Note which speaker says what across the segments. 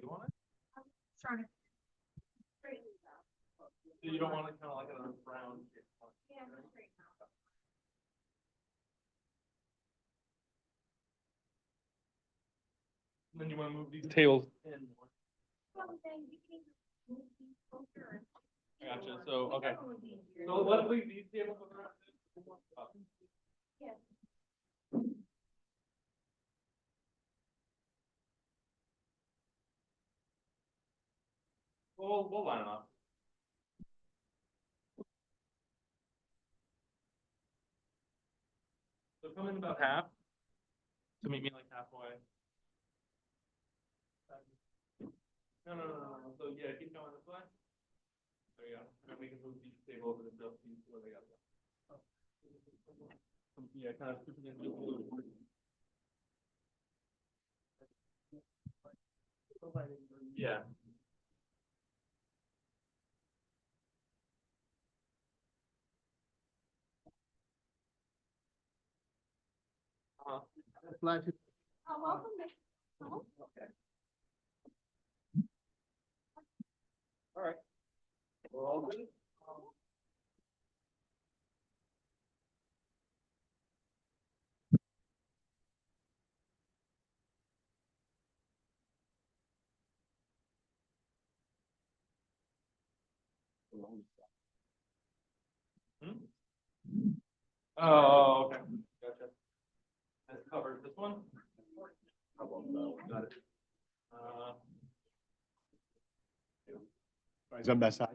Speaker 1: You want it? So you don't want it kind of like a round shape? And then you want to move these tables in more. I gotcha. So, okay. So let's leave these tables around. We'll line them up. So come in about half. So meet me like halfway. No. So yeah, keep going this way. There you go. And we can move these tables and adjust these where they gotta go. Yeah, kind of scooping in just a little bit. Yeah. Okay. All right. We're all good. Oh, okay. Gotcha. This covers this one. Got it.
Speaker 2: Is on that side?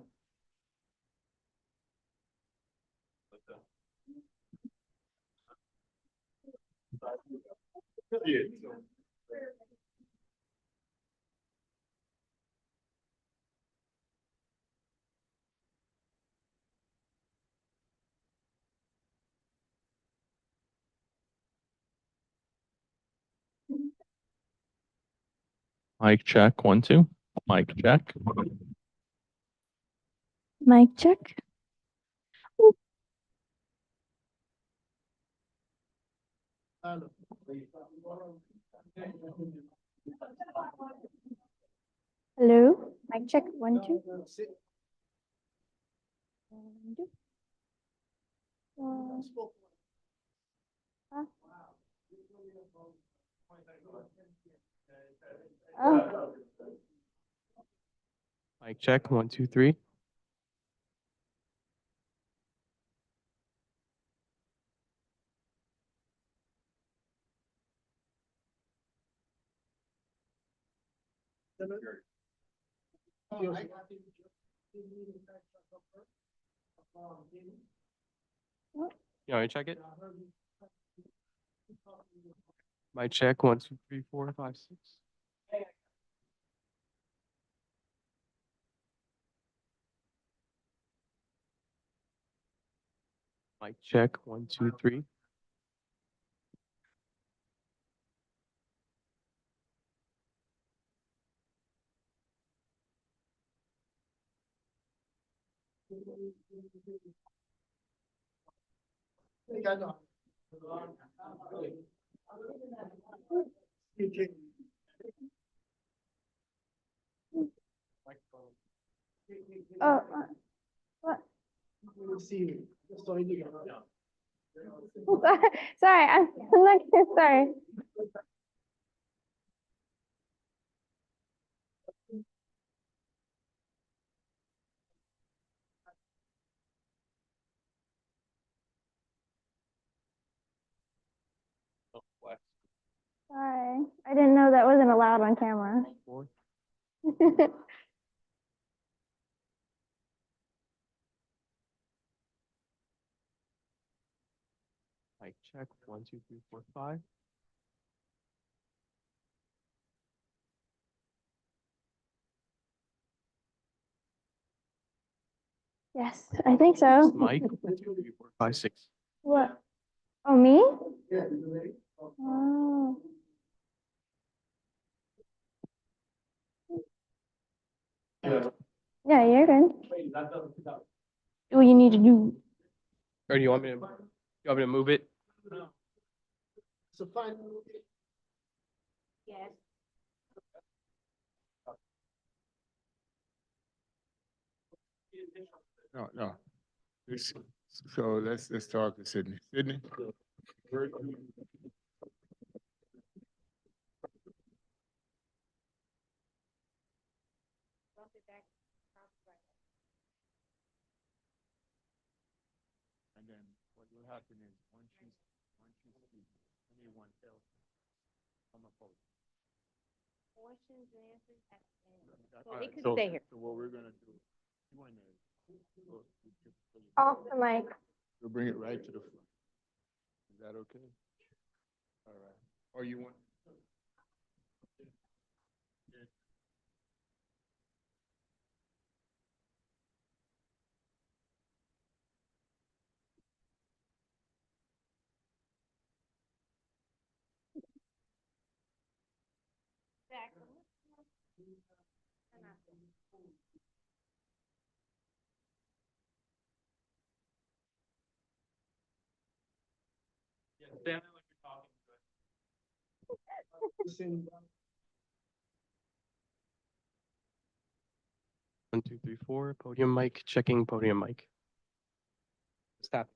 Speaker 1: Mic check, 1, 2. Mic check.
Speaker 3: Mic check. Hello. Mic check. 1, 2. 1, 2. Oh,
Speaker 1: Mic check, 1, 2, 3. You want me to check it? Mic check, 1, 2, 3, 4, 5, 6. Mic check, 1, 2, 3.
Speaker 3: oh, what? Sorry, I'm not here. Sorry. Sorry. I didn't know that wasn't allowed on camera.
Speaker 1: Mic check, 1, 2, 3, 4, 5.
Speaker 3: Yes, I think so.
Speaker 1: Mic, 1, 2, 3, 4, 5, 6.
Speaker 3: What? Oh, me? Oh. Yeah, you're good. What you need to do.
Speaker 1: Or do you want me to move it?
Speaker 3: Yes.
Speaker 2: No, no. This- So let's talk to Sydney. Sydney? where do you- And then what will happen is once you speak, anyone else come up.
Speaker 3: Questions and answers at the end.
Speaker 2: All
Speaker 3: So
Speaker 2: right,
Speaker 3: it could stay here.
Speaker 2: So what we're gonna do, you wanna,
Speaker 3: Off the mic.
Speaker 2: we'll bring it right to the front. Is that okay? All right. Or you want?
Speaker 1: Yeah, stand there like you're talking.
Speaker 4: One, two, three, four, podium mic, checking podium mic. Stop.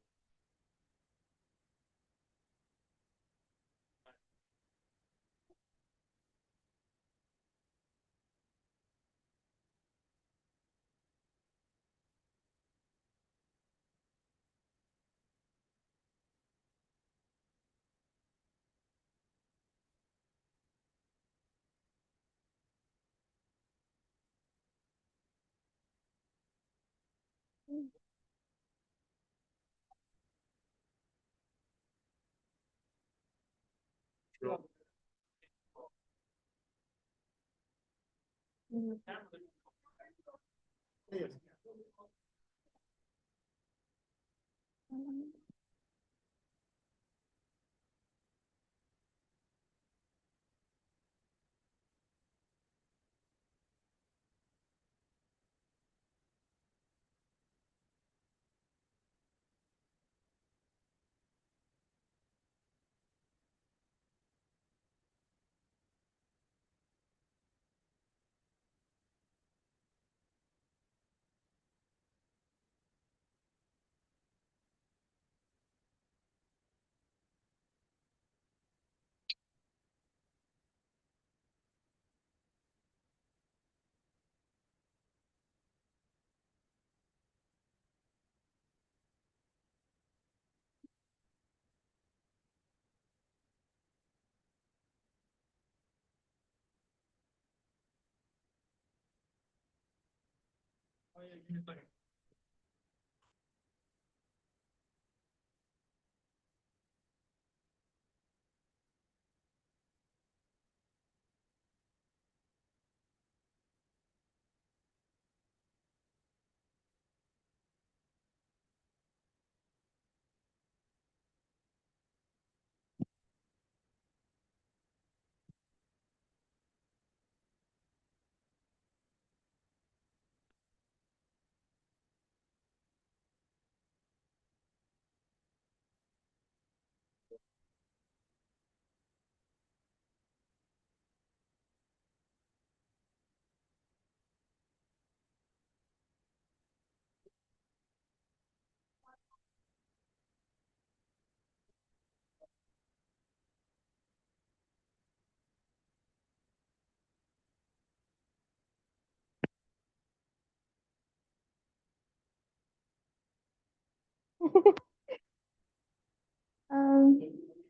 Speaker 1: Oh, yeah, give me a second.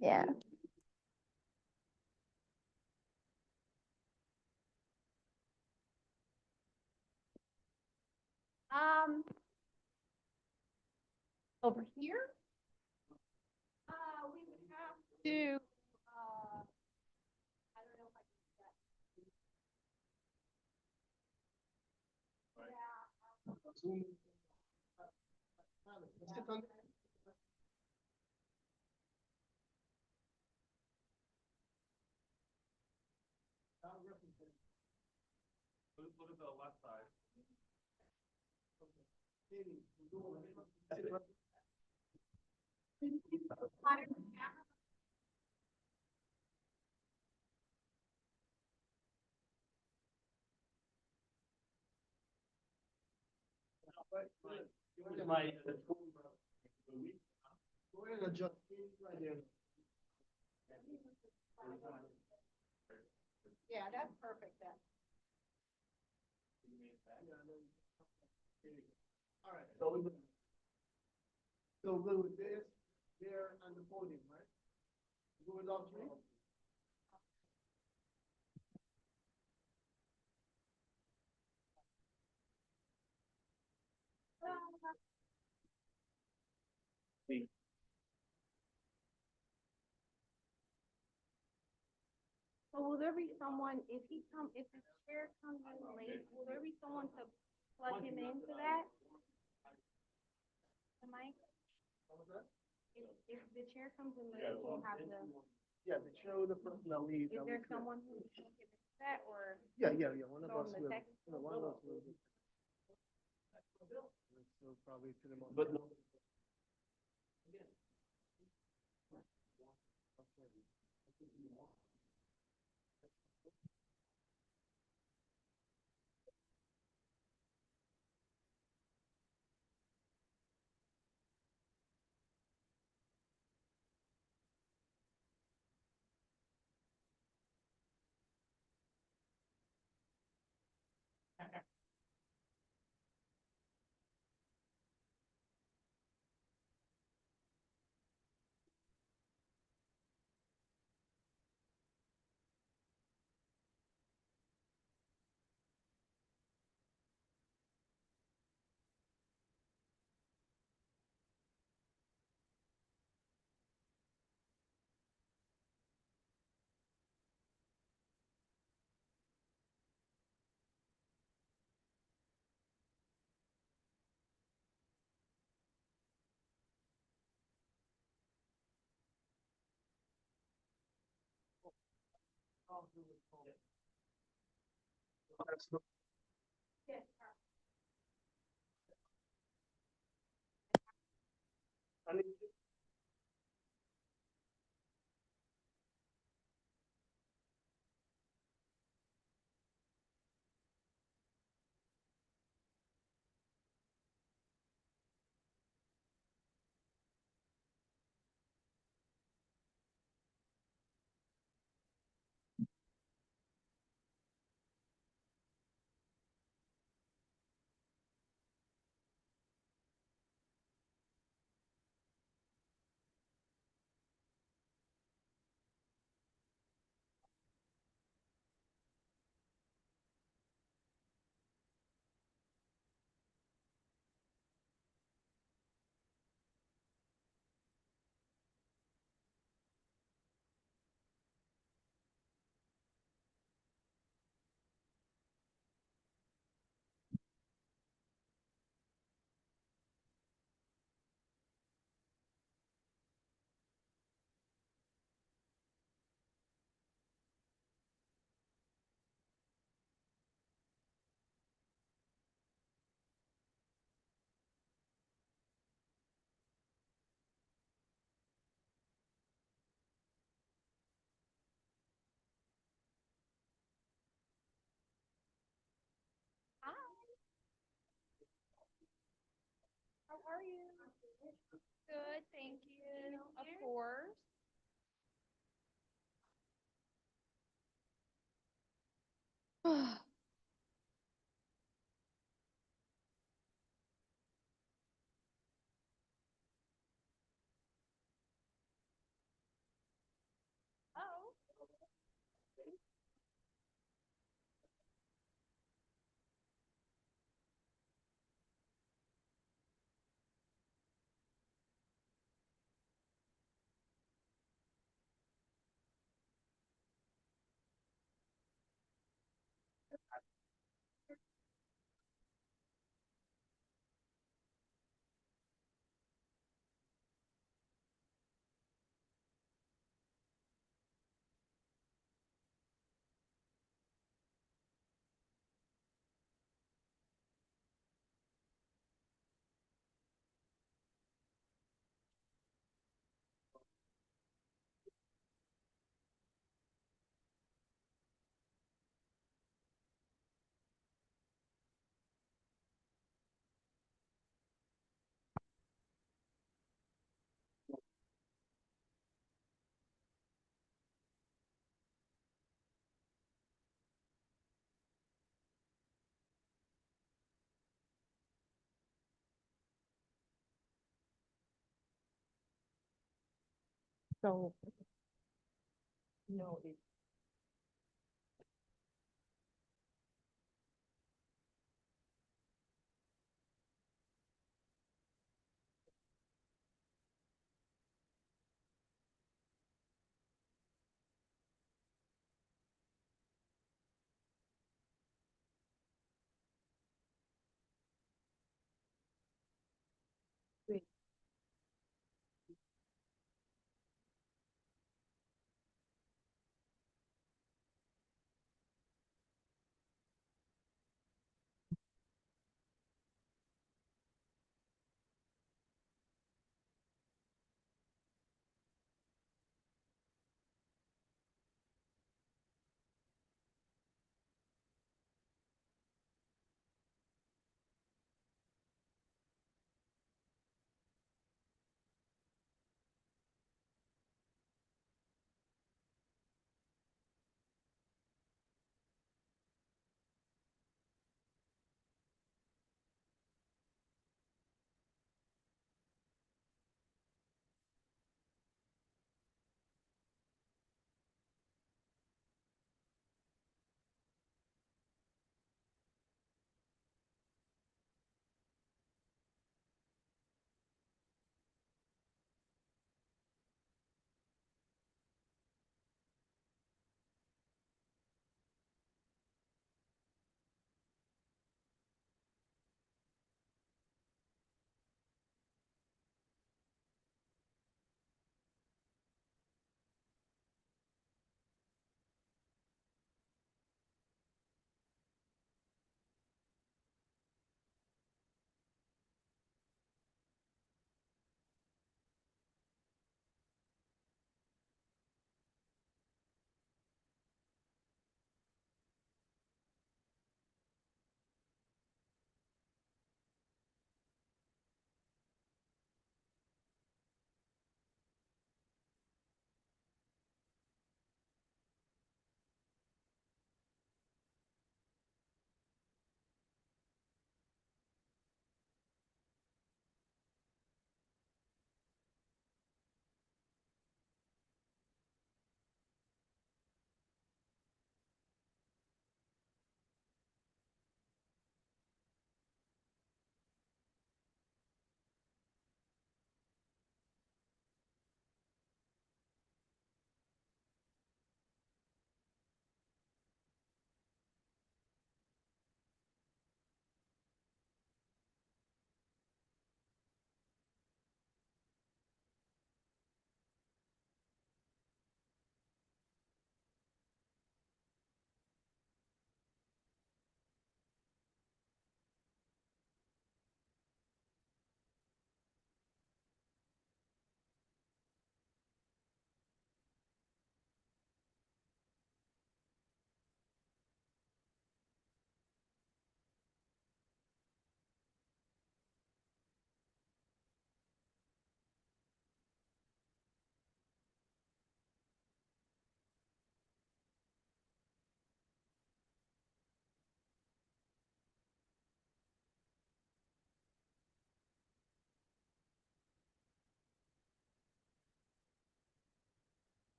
Speaker 3: Yeah. Over here? We would have to, I don't know if I can do that.
Speaker 1: Look at the left side.
Speaker 3: Go ahead and adjust right there.
Speaker 5: Yeah, that's perfect then.
Speaker 3: All right, so we're good. So good with this, there, and the podium, right? Good with all three?
Speaker 5: So will there be someone, if the chair comes in late, will there be someone to plug him into that? The mic? If the chair comes in late, we'll have to,
Speaker 3: Yeah, the chair with the person that leaves.
Speaker 5: is there someone who can plug him into that, or?
Speaker 3: Yeah, one of
Speaker 5: Throw
Speaker 3: us
Speaker 5: him the
Speaker 3: will,
Speaker 5: text?
Speaker 3: one of us will. So probably to them.
Speaker 1: But no.
Speaker 5: Hi. How are you? Good, thank you. Of course. Oh.
Speaker 6: So, no, it. Wait.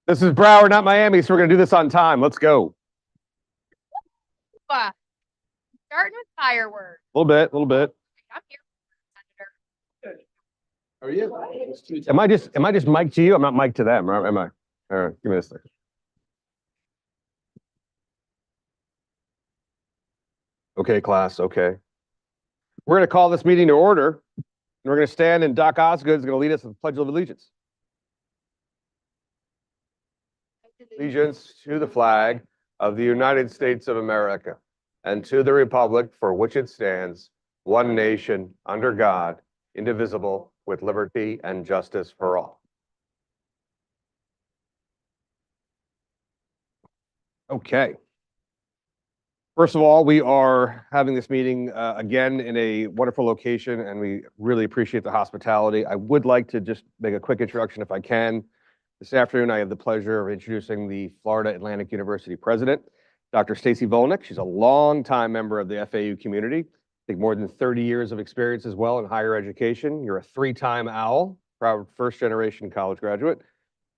Speaker 6: This is Broward, not Miami, so we're gonna do this on time. Let's go.
Speaker 7: Starting with fireworks.
Speaker 6: A little bit.
Speaker 7: I'm here, Senator.
Speaker 3: Are you?
Speaker 6: Am I just mic to you? I'm not mic to them, am I? All right, give me this thing. Okay, class, okay. We're gonna call this meeting to order. And we're gonna stand and Doc Osgood is gonna lead us in the Pledge of Allegiance. Allegiance to the flag of the United States of America and to the republic for which it stands, one nation, under God, indivisible, with liberty and justice for all. Okay. First of all, we are having this meeting again in a wonderful location, and we really appreciate the hospitality. I would like to just make a quick introduction if I can. This afternoon, I have the pleasure of introducing the Florida Atlantic University president, Dr. Stacy Volnick. She's a longtime member of the FAU community. I think more than 30 years of experience as well in higher education. You're a three-time OWL, proud first-generation college graduate.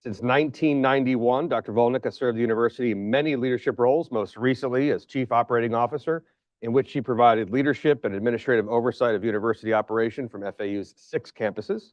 Speaker 6: Since 1991, Dr. Volnick has served the university in many leadership roles, most recently as Chief Operating Officer, in which she provided leadership and administrative oversight of university operation from FAU's 6 campuses.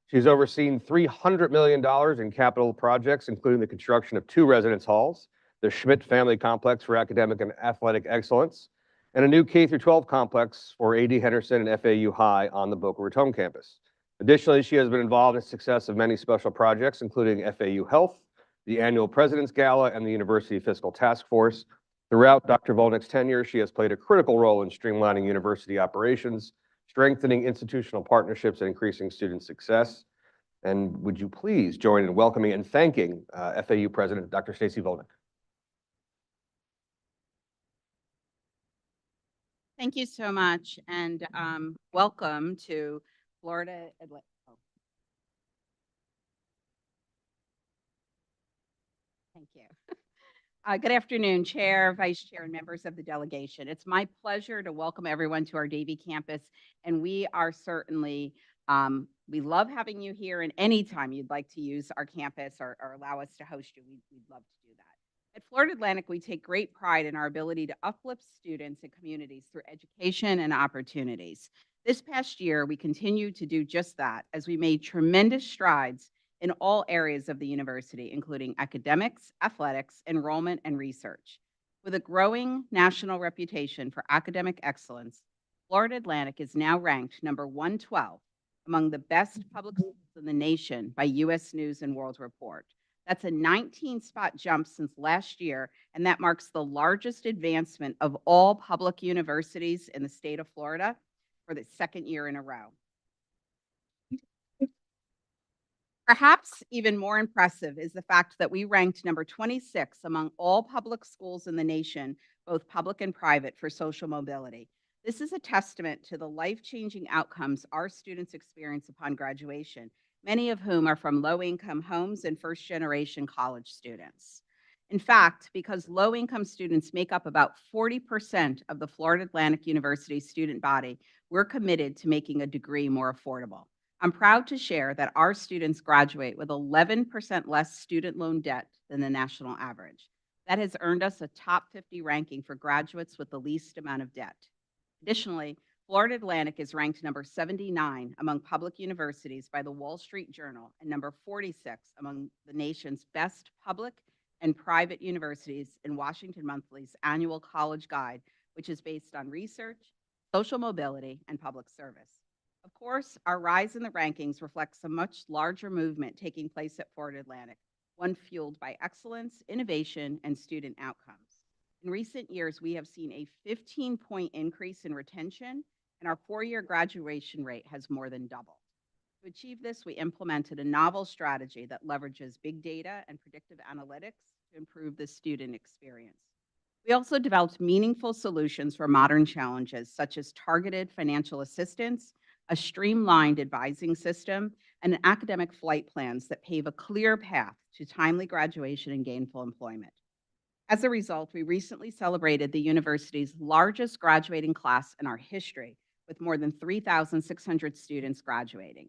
Speaker 6: She's overseen $300 million in capital projects, including the construction of 2 residence halls, the Schmidt Family Complex for Academic and Athletic Excellence, and a new K-12 complex for A.D. Henderson and FAU High on the Boca Raton campus. Additionally, she has been involved in the success of many special projects, including FAU Health, the annual President's Gala, and the University Fiscal Task Force. Throughout Dr. Volnick's tenure, she has played a critical role in streamlining university operations, strengthening institutional partnerships, and increasing student success. And would you please join in welcoming and thanking FAU President Dr. Stacy Volnick.
Speaker 8: Thank you so much, and welcome to Florida Atlantic. Thank you. Good afternoon, Chair, Vice Chair, and members of the delegation. It's my pleasure to welcome everyone to our Davie campus, and we are certainly, we love having you here, and anytime you'd like to use our campus or allow us to host you, we'd love to do that. At Florida Atlantic, we take great pride in our ability to uplift students and communities through education and opportunities. This past year, we continued to do just that as we made tremendous strides in all areas of the university, including academics, athletics, enrollment, and research. With a growing national reputation for academic excellence, Florida Atlantic is now ranked number 112 among the best public schools in the nation by U.S. News and World Report. That's a 19-spot jump since last year, and that marks the largest advancement of all public universities in the state of Florida for the 2nd year in a row. Perhaps even more impressive is the fact that we ranked number 26 among all public schools in the nation, both public and private, for social mobility. This is a testament to the life-changing outcomes our students experience upon graduation, many of whom are from low-income homes and first-generation college students. In fact, because low-income students make up about 40% of the Florida Atlantic University student body, we're committed to making a degree more affordable. I'm proud to share that our students graduate with 11% less student loan debt than the national average. That has earned us a top 50 ranking for graduates with the least amount of debt. Additionally, Florida Atlantic is ranked number 79 among public universities by the Wall Street Journal and number 46 among the nation's best public and private universities in Washington Monthly's annual college guide, which is based on research, social mobility, and public service. Of course, our rise in the rankings reflects a much larger movement taking place at Florida Atlantic, one fueled by excellence, innovation, and student outcomes. In recent years, we have seen a 15-point increase in retention, and our 4-year graduation rate has more than doubled. To achieve this, we implemented a novel strategy that leverages big data and predictive analytics to improve the student experience. We also developed meaningful solutions for modern challenges, such as targeted financial assistance, a streamlined advising system, and academic flight plans that pave a clear path to timely graduation and gainful employment. As a result, we recently celebrated the university's largest graduating class in our history, with more than 3,600 students graduating.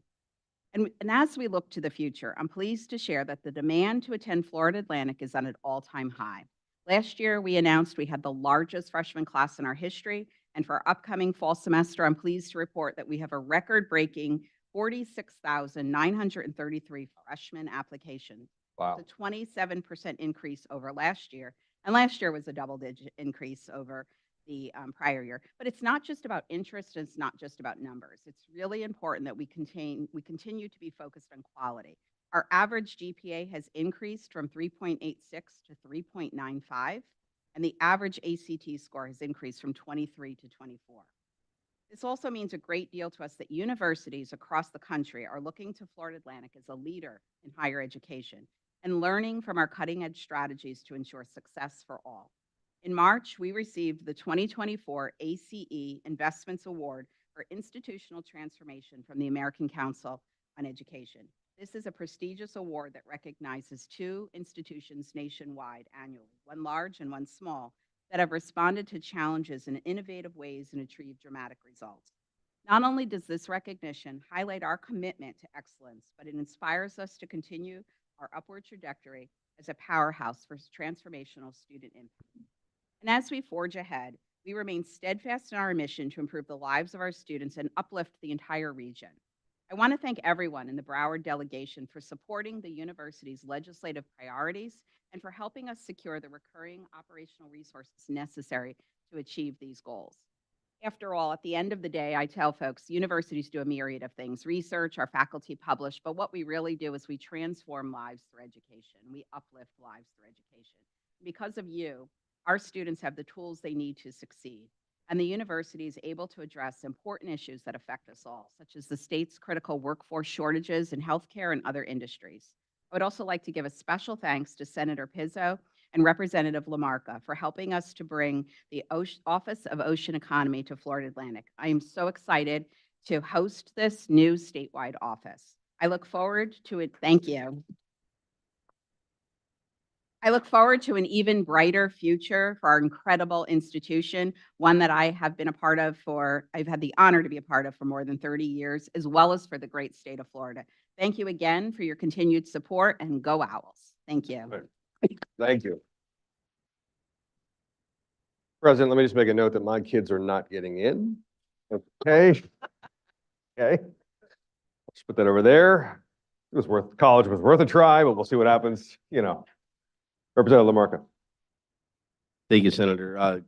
Speaker 8: And as we look to the future, I'm pleased to share that the demand to attend Florida Atlantic is at an all-time high. Last year, we announced we had the largest freshman class in our history, and for our upcoming fall semester, I'm pleased to report that we have a record-breaking 46,933 freshman applications.
Speaker 6: Wow.
Speaker 8: It's a 27% increase over last year, and last year was a double-digit increase over the prior year. But it's not just about interest, and it's not just about numbers. It's really important that we continue to be focused on quality. Our average GPA has increased from 3.86 to 3.95, and the average ACT score has increased from 23 to 24. This also means a great deal to us that universities across the country are looking to Florida Atlantic as a leader in higher education and learning from our cutting-edge strategies to ensure success for all. In March, we received the 2024 ACE Investments Award for Institutional Transformation from the American Council on Education. This is a prestigious award that recognizes 2 institutions nationwide annually, one large and one small, that have responded to challenges in innovative ways and achieved dramatic results. Not only does this recognition highlight our commitment to excellence, but it inspires us to continue our upward trajectory as a powerhouse for transformational student impact. And as we forge ahead, we remain steadfast in our mission to improve the lives of our students and uplift the entire region. I want to thank everyone in the Broward delegation for supporting the university's legislative priorities and for helping us secure the recurring operational resources necessary to achieve these goals. After all, at the end of the day, I tell folks, universities do a myriad of things. Research, our faculty publish, but what we really do is we transform lives through education. We uplift lives through education. Because of you, our students have the tools they need to succeed, and the university is able to address important issues that affect us all, such as the state's critical workforce shortages in healthcare and other industries. I would also like to give a special thanks to Senator Pizzo and Representative LaMarca for helping us to bring the Office of Ocean Economy to Florida Atlantic. I am so excited to host this new statewide office. I look forward to it. Thank you. I look forward to an even brighter future for our incredible institution, one that I have been a part of I've had the honor to be a part of for more than 30 years, as well as for the great state of Florida. Thank you again for your continued support, and go Owls. Thank you.
Speaker 6: Thank you. President, let me just make a note that my kids are not getting in. Okay. Okay. Let's put that over there. College was worth a try, but we'll see what happens, you know. Representative LaMarca.
Speaker 9: Thank you, Senator.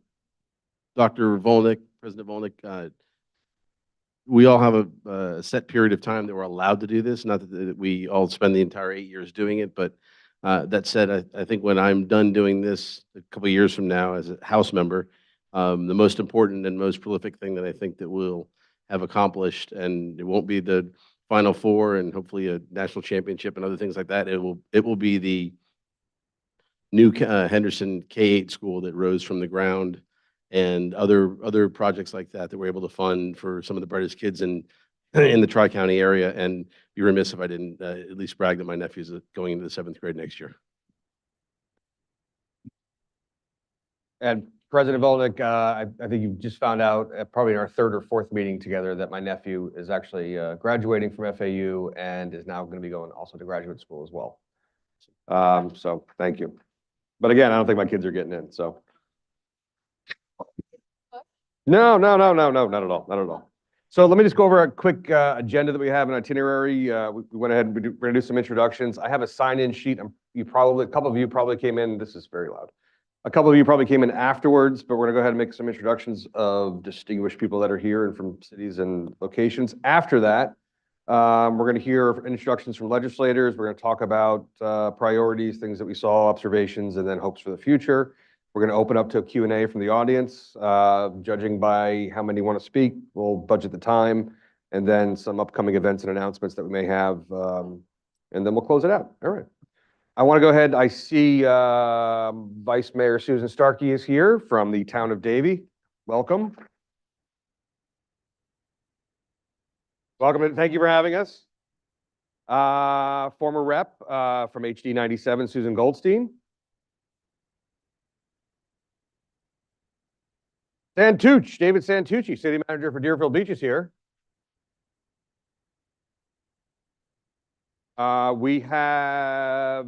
Speaker 9: Dr. Volnick, President Volnick, we all have a set period of time that we're allowed to do this. Not that we all spend the entire 8 years doing it, but that said, I think when I'm done doing this a couple of years from now as a House member, the most important and most prolific thing that I think that we'll have accomplished, and it won't be the Final Four and hopefully a national championship and other things like that. It will be the new Henderson K-8 school that rose from the ground, and other projects like that we're able to fund for some of the brightest kids in the Tri-County area. And be remiss if I didn't at least brag that my nephew's going into the 7th grade next year.
Speaker 6: And President Volnick, I think you just found out probably in our 3rd or 4th meeting together that my nephew is actually graduating from FAU and is now going to be going also to graduate school as well. So thank you. But again, I don't think my kids are getting in, so. No, not at all. So let me just go over a quick agenda that we have, an itinerary. We went ahead and we're going to do some introductions. I have a sign-in sheet. A couple of you probably came in. This is very loud. A couple of you probably came in afterwards, but we're going to go ahead and make some introductions of distinguished people that are here and from cities and locations. After that, we're going to hear introductions from legislators. We're going to talk about priorities, things that we saw, observations, and then hopes for the future. We're going to open up to a Q&A from the audience. Judging by how many want to speak, we'll budget the time, and then some upcoming events and announcements that we may have, and then we'll close it out. All right. I want to go ahead. I see Vice Mayor Susan Starkey is here from the town of Davie. Welcome. Welcome, and thank you for having us. Former rep from HD 97, Susan Goldstein. Santucci, David Santucci, city manager for Deerfield Beach is here. We have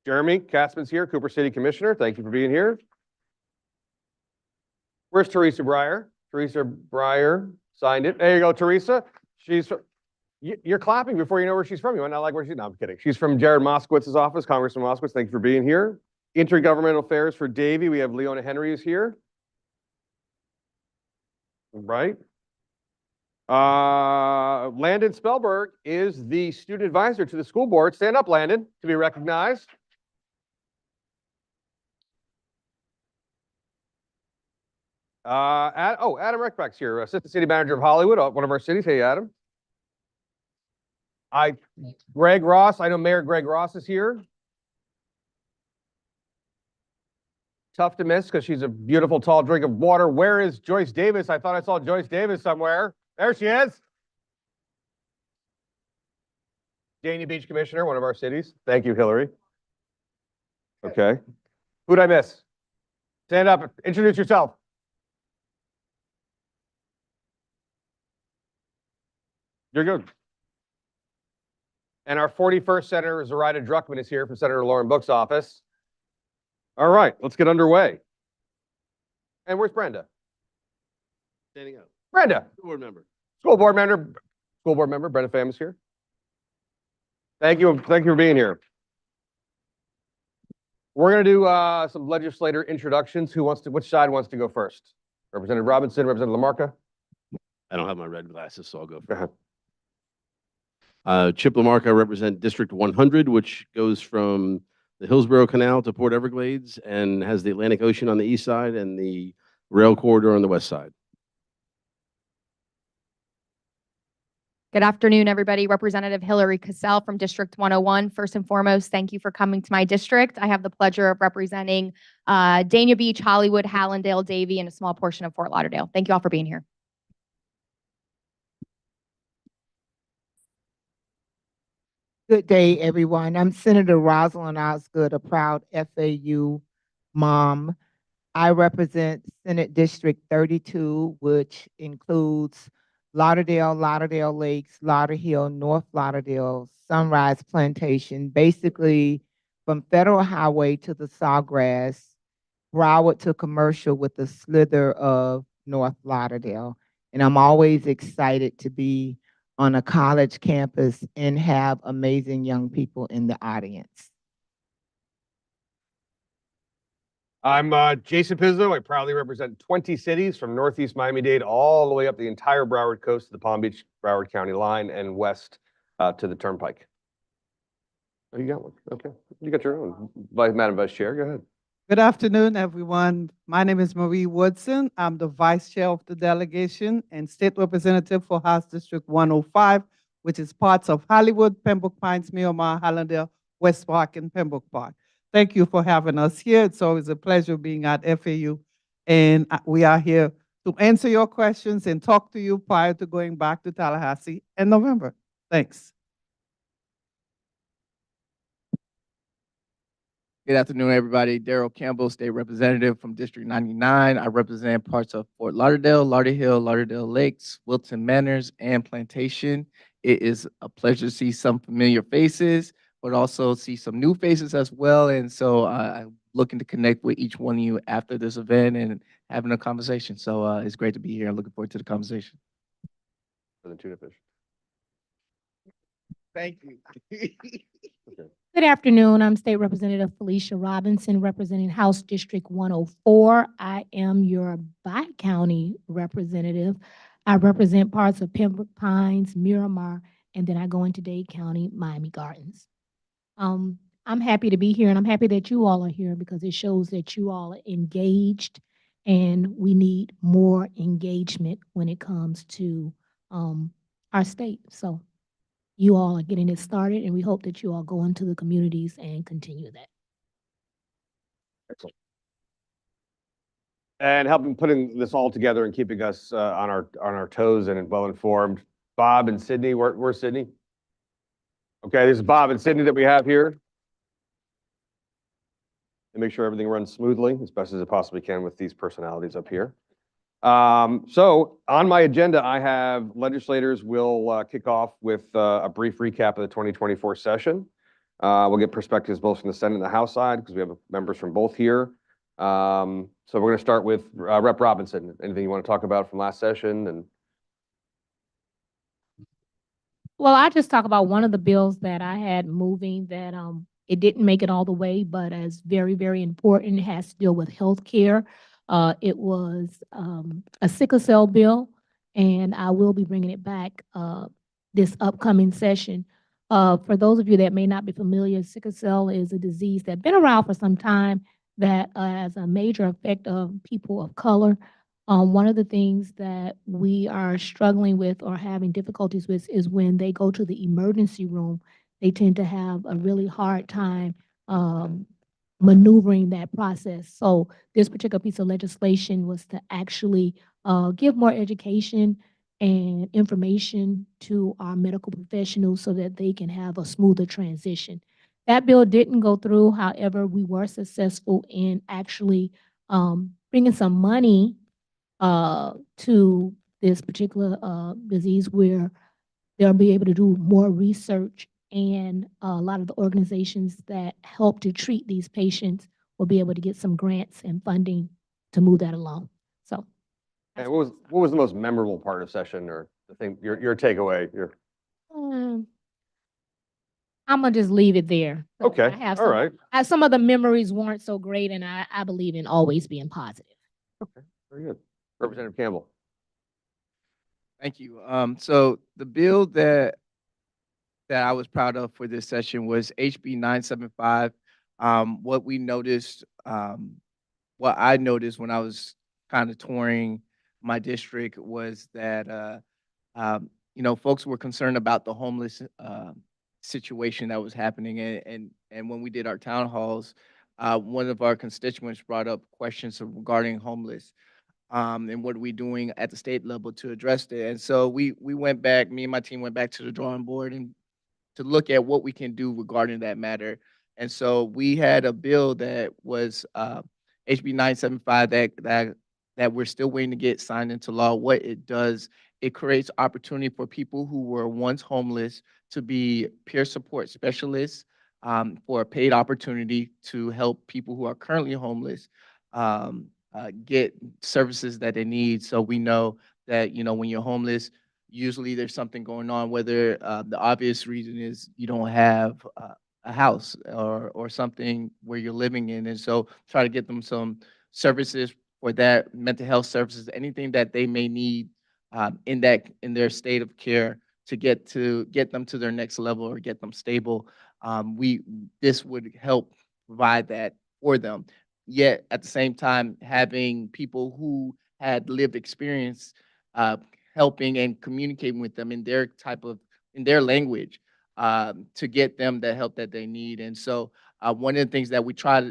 Speaker 6: Jeremy Katzman's here, Cooper City Commissioner. Thank you for being here. Where's Teresa Breyer? Teresa Breyer signed it. There you go, Teresa. You're clapping before you know where she's from. You might not like where she's. No, I'm kidding. She's from Jared Moskowitz's office, Congressman Moskowitz. Thank you for being here. Intergovernmental Affairs for Davie. We have Leona Henry is here. Right. Landon Spellberg is the student advisor to the school board. Stand up, Landon, to be recognized. Adam Reckback's here, Assistant City Manager of Hollywood, one of our cities. Hey, Adam. Greg Ross, I know Mayor Greg Ross is here. Tough to miss because she's a beautiful, tall drink of water. Where is Joyce Davis? I thought I saw Joyce Davis somewhere. There she is. Dania Beach Commissioner, one of our cities. Thank you, Hillary. Okay. Who'd I miss? Stand up, introduce yourself. You're good. And our 41st Senator Zoraida Druckmann is here from Senator Lauren Book's office. All right, let's get underway. And where's Brenda?
Speaker 9: Standing up.
Speaker 6: Brenda.
Speaker 9: School board member.
Speaker 6: School board member, Brenda Pham is here. Thank you for being here. We're going to do some legislator introductions. Which side wants to go first? Representative Robinson, Representative LaMarca?
Speaker 9: I don't have my red glasses, so I'll go
Speaker 6: Go
Speaker 9: for
Speaker 6: ahead.
Speaker 9: Chip LaMarca, I represent District 100, which goes from the Hillsborough Canal to Port Everglades and has the Atlantic Ocean on the east side and the rail corridor on the west side.
Speaker 7: Good afternoon, everybody. Representative Hillary Cassell from District 101. First and foremost, thank you for coming to my district. I have the pleasure of representing Dania Beach, Hollywood, Hallandale, Davie, and a small portion of Fort Lauderdale. Thank you all for being here.
Speaker 10: Good day, everyone. I'm Senator Rosalind Osgood, a proud FAU mom. I represent Senate District 32, which includes Lauderdale, Lauderdale Lakes, Lauderhill, North Lauderdale, Sunrise Plantation, basically from Federal Highway to the Sawgrass, Broward to Commercial with a slither of North Lauderdale. And I'm always excited to be on a college campus and have amazing young people in the audience.
Speaker 6: I'm Jason Pizzo. I proudly represent 20 cities from Northeast Miami-Dade all the way up the entire Broward coast to the Palm Beach, Broward County line and west to the Turnpike. Oh, you got one? Okay. You got your own. Madam Vice Chair, go ahead.
Speaker 11: Good afternoon, everyone. My name is Marie Woodson. I'm the Vice Chair of the delegation and State Representative for House District 105, which is parts of Hollywood, Pembroke Pines, Miramar, Hallandale, West Park, and Pembroke Park. Thank you for having us here. It's always a pleasure being at FAU. And we are here to answer your questions and talk to you prior to going back to Tallahassee in November. Thanks.
Speaker 12: Good afternoon, everybody. Daryl Campbell, State Representative from District 99. I represent parts of Fort Lauderdale, Lauderhill, Lauderdale Lakes, Wilton Manors, and Plantation. It is a pleasure to see some familiar faces, but also see some new faces as well. And so I'm looking to connect with each one of you after this event and having a conversation. So it's great to be here. I'm looking forward to the conversation.
Speaker 6: For the tuna fish.
Speaker 12: Thank you.
Speaker 6: Okay.
Speaker 13: Good afternoon. I'm State Representative Felicia Robinson, representing House District 104. I am your bi-county representative. I represent parts of Pembroke Pines, Miramar, and then I go into Dade County, Miami Gardens. I'm happy to be here, and I'm happy that you all are here because it shows that you all are engaged, and we need more engagement when it comes to our state. So you all are getting it started, and we hope that you all go into the communities and continue that.
Speaker 6: Excellent. And helping putting this all together and keeping us on our toes and well informed. Bob and Sydney, where's Sydney? Okay, this is Bob and Sydney that we have here. And make sure everything runs smoothly as best as it possibly can with these personalities up here. So on my agenda, I have legislators will kick off with a brief recap of the 2024 session. We'll get perspectives both from the Senate and the House side because we have members from both here. So we're going to start with Rep. Robinson. Anything you want to talk about from last session? And
Speaker 13: Well, I just talk about one of the bills that I had moving that it didn't make it all the way, but is very, very important. It has to deal with healthcare. It was a sickle cell bill, and I will be bringing it back this upcoming session. For those of you that may not be familiar, sickle cell is a disease that's been around for some time that has a major effect of people of color. One of the things that we are struggling with or having difficulties with is when they go to the emergency room, they tend to have a really hard time maneuvering that process. So this particular piece of legislation was to actually give more education and information to our medical professionals so that they can have a smoother transition. That bill didn't go through. However, we were successful in actually bringing some money to this particular disease where they'll be able to do more research, and a lot of the organizations that help to treat these patients will be able to get some grants and funding to move that along. So.
Speaker 6: and what was the most memorable part of session, or the thing, your takeaway?
Speaker 13: I'm gonna just leave it there. So
Speaker 6: Okay,
Speaker 13: I have
Speaker 6: all
Speaker 13: some,
Speaker 6: right.
Speaker 13: some of the memories weren't so great, and I believe in always being positive.
Speaker 6: Very good. Representative Campbell.
Speaker 12: Thank you. So the bill that I was proud of for this session was HB 975. What we noticed, what I noticed when I was kind of touring my district was that, folks were concerned about the homeless situation that was happening. And when we did our town halls, one of our constituents brought up questions regarding homeless. And what are we doing at the state level to address it? And so we went back, me and my team went back to the drawing board and to look at what we can do regarding that matter. And so we had a bill that was HB 975 that we're still waiting to get signed into law. What it does, it creates opportunity for people who were once homeless to be peer support specialists for a paid opportunity to help people who are currently homeless get services that they need. So we know that, when you're homeless, usually there's something going on, whether the obvious reason is you don't have a house or something where you're living in. And so try to get them some services for that, mental health services, anything that they may need in their state of care to get them to their next level or get them stable. This would help provide that for them. Yet at the same time, having people who had lived experience helping and communicating with them in their language to get them the help that they need. And so one of the things that we try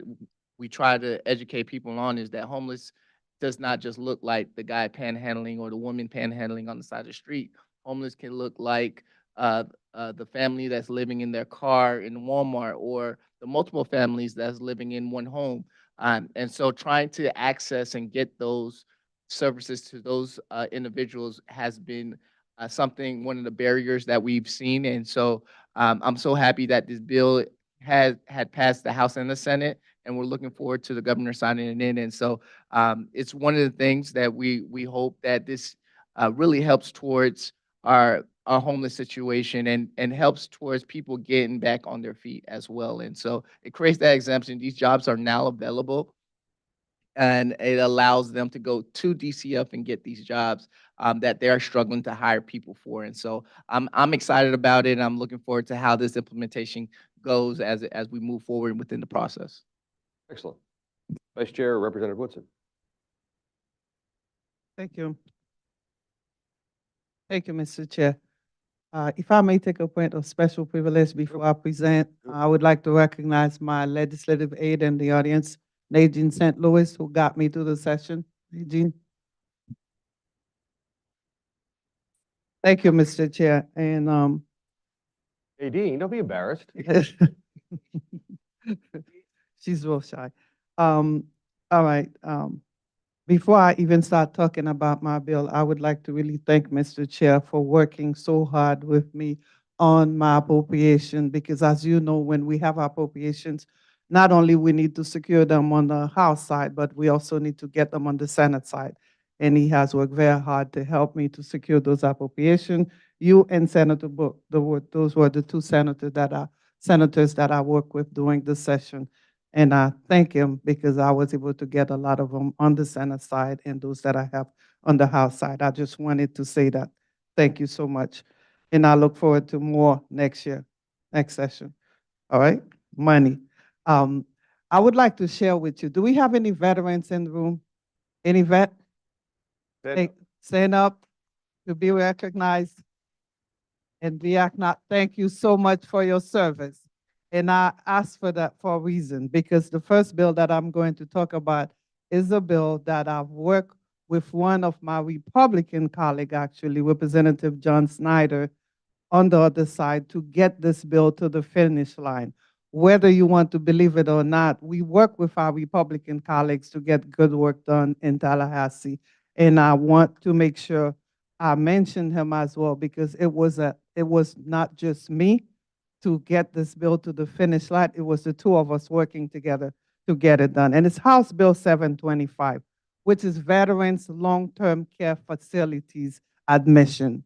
Speaker 12: to educate people on is that homeless does not just look like the guy panhandling or the woman panhandling on the side of the street. Homeless can look like the family that's living in their car in Walmart, or the multiple families that's living in one home. And so trying to access and get those services to those individuals has been one of the barriers that we've seen. And so I'm so happy that this bill had passed the House and the Senate, and we're looking forward to the governor signing it in. And so it's one of the things that we hope that this really helps towards our homeless situation and helps towards people getting back on their feet as well. And so it creates that exemption. These jobs are now available, and it allows them to go to DCF and get these jobs that they're struggling to hire people for. And so I'm excited about it. I'm looking forward to how this implementation goes as we move forward within the process.
Speaker 6: Excellent. Vice Chair, Representative Woodson.
Speaker 11: Thank you. Thank you, Mr. Chair. If I may take a point of special privilege before I present, I would like to recognize my legislative aide in the audience, Nadine St. Louis, who got me through the session. Nadine. Thank you, Mr. Chair. And
Speaker 6: Nadine, don't be embarrassed.
Speaker 11: she's real shy. All right. Before I even start talking about my bill, I would like to really thank Mr. Chair for working so hard with me on my appropriation, because as you know, when we have appropriations, not only we need to secure them on the House side, but we also need to get them on the Senate side. And he has worked very hard to help me to secure those appropriations. You and Senator Book, those were the two senators that I worked with during the session. And I thank him because I was able to get a lot of them on the Senate side and those that I have on the House side. I just wanted to say that. Thank you so much. And I look forward to more next year, next session. All right? Money. I would like to share with you, do we have any veterans in the room? Any vet? Stand up to be recognized and be acknowledged. Thank you so much for your service. And I ask for that for a reason, because the first bill that I'm going to talk about is a bill that I've worked with one of my Republican colleagues, actually, Representative John Snyder, on the other side to get this bill to the finish line. Whether you want to believe it or not, we work with our Republican colleagues to get good work done in Tallahassee. And I want to make sure I mention him as well, because it was not just me to get this bill to the finish line. It was the two of us working together to get it done. And it's House Bill 725, which is Veterans Long-Term Care Facilities Admission.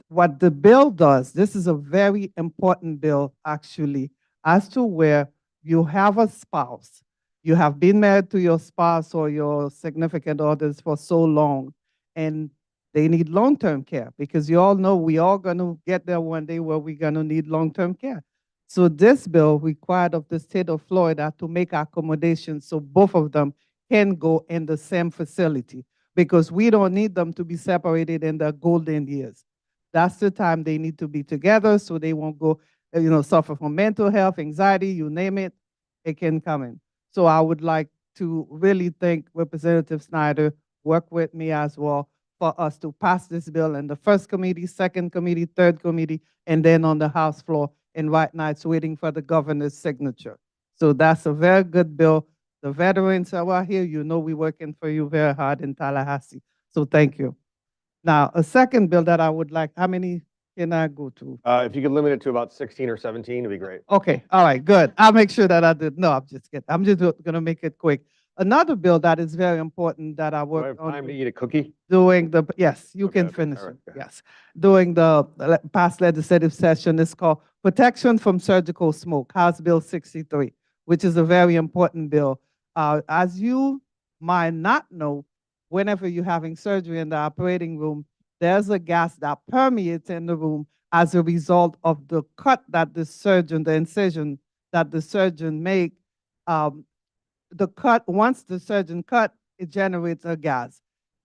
Speaker 11: What the bill does, this is a very important bill, actually, as to where you have a spouse, you have been married to your spouse or your significant others for so long, and they need long-term care, because you all know we all going to get there one day where we're going to need long-term care. So this bill required of the state of Florida to make accommodations so both of them can go in the same facility, because we don't need them to be separated in their golden years. That's the time they need to be together so they won't go, suffer from mental health, anxiety, you name it, it can come in. So I would like to really thank Representative Snyder, work with me as well, for us to pass this bill in the first committee, second committee, third committee, and then on the House floor. And right now it's waiting for the governor's signature. So that's a very good bill. The veterans are out here. You know we're working for you very hard in Tallahassee. So thank you. Now, a second bill that I would like, how many can I go to?
Speaker 6: If you could limit it to about 16 or 17, it'd be great.
Speaker 11: Okay, all right, good. I'll make sure that I did. No, I'm just kidding. I'm just going to make it quick. Another bill that is very important that I
Speaker 6: Do I
Speaker 11: worked
Speaker 6: have
Speaker 11: on
Speaker 6: time to eat a cookie?
Speaker 11: doing the, yes, you
Speaker 6: Okay,
Speaker 11: can
Speaker 6: okay,
Speaker 11: finish
Speaker 6: all right,
Speaker 11: it,
Speaker 6: go ahead.
Speaker 11: yes. During the past legislative session, it's called Protection from Surgical Smoke, House Bill 63, which is a very important bill. As you might not know, whenever you're having surgery in the operating room, there's a gas that permeates in the room as a result of the cut that the surgeon, the incision that the surgeon make. The cut, once the surgeon cut, it generates a gas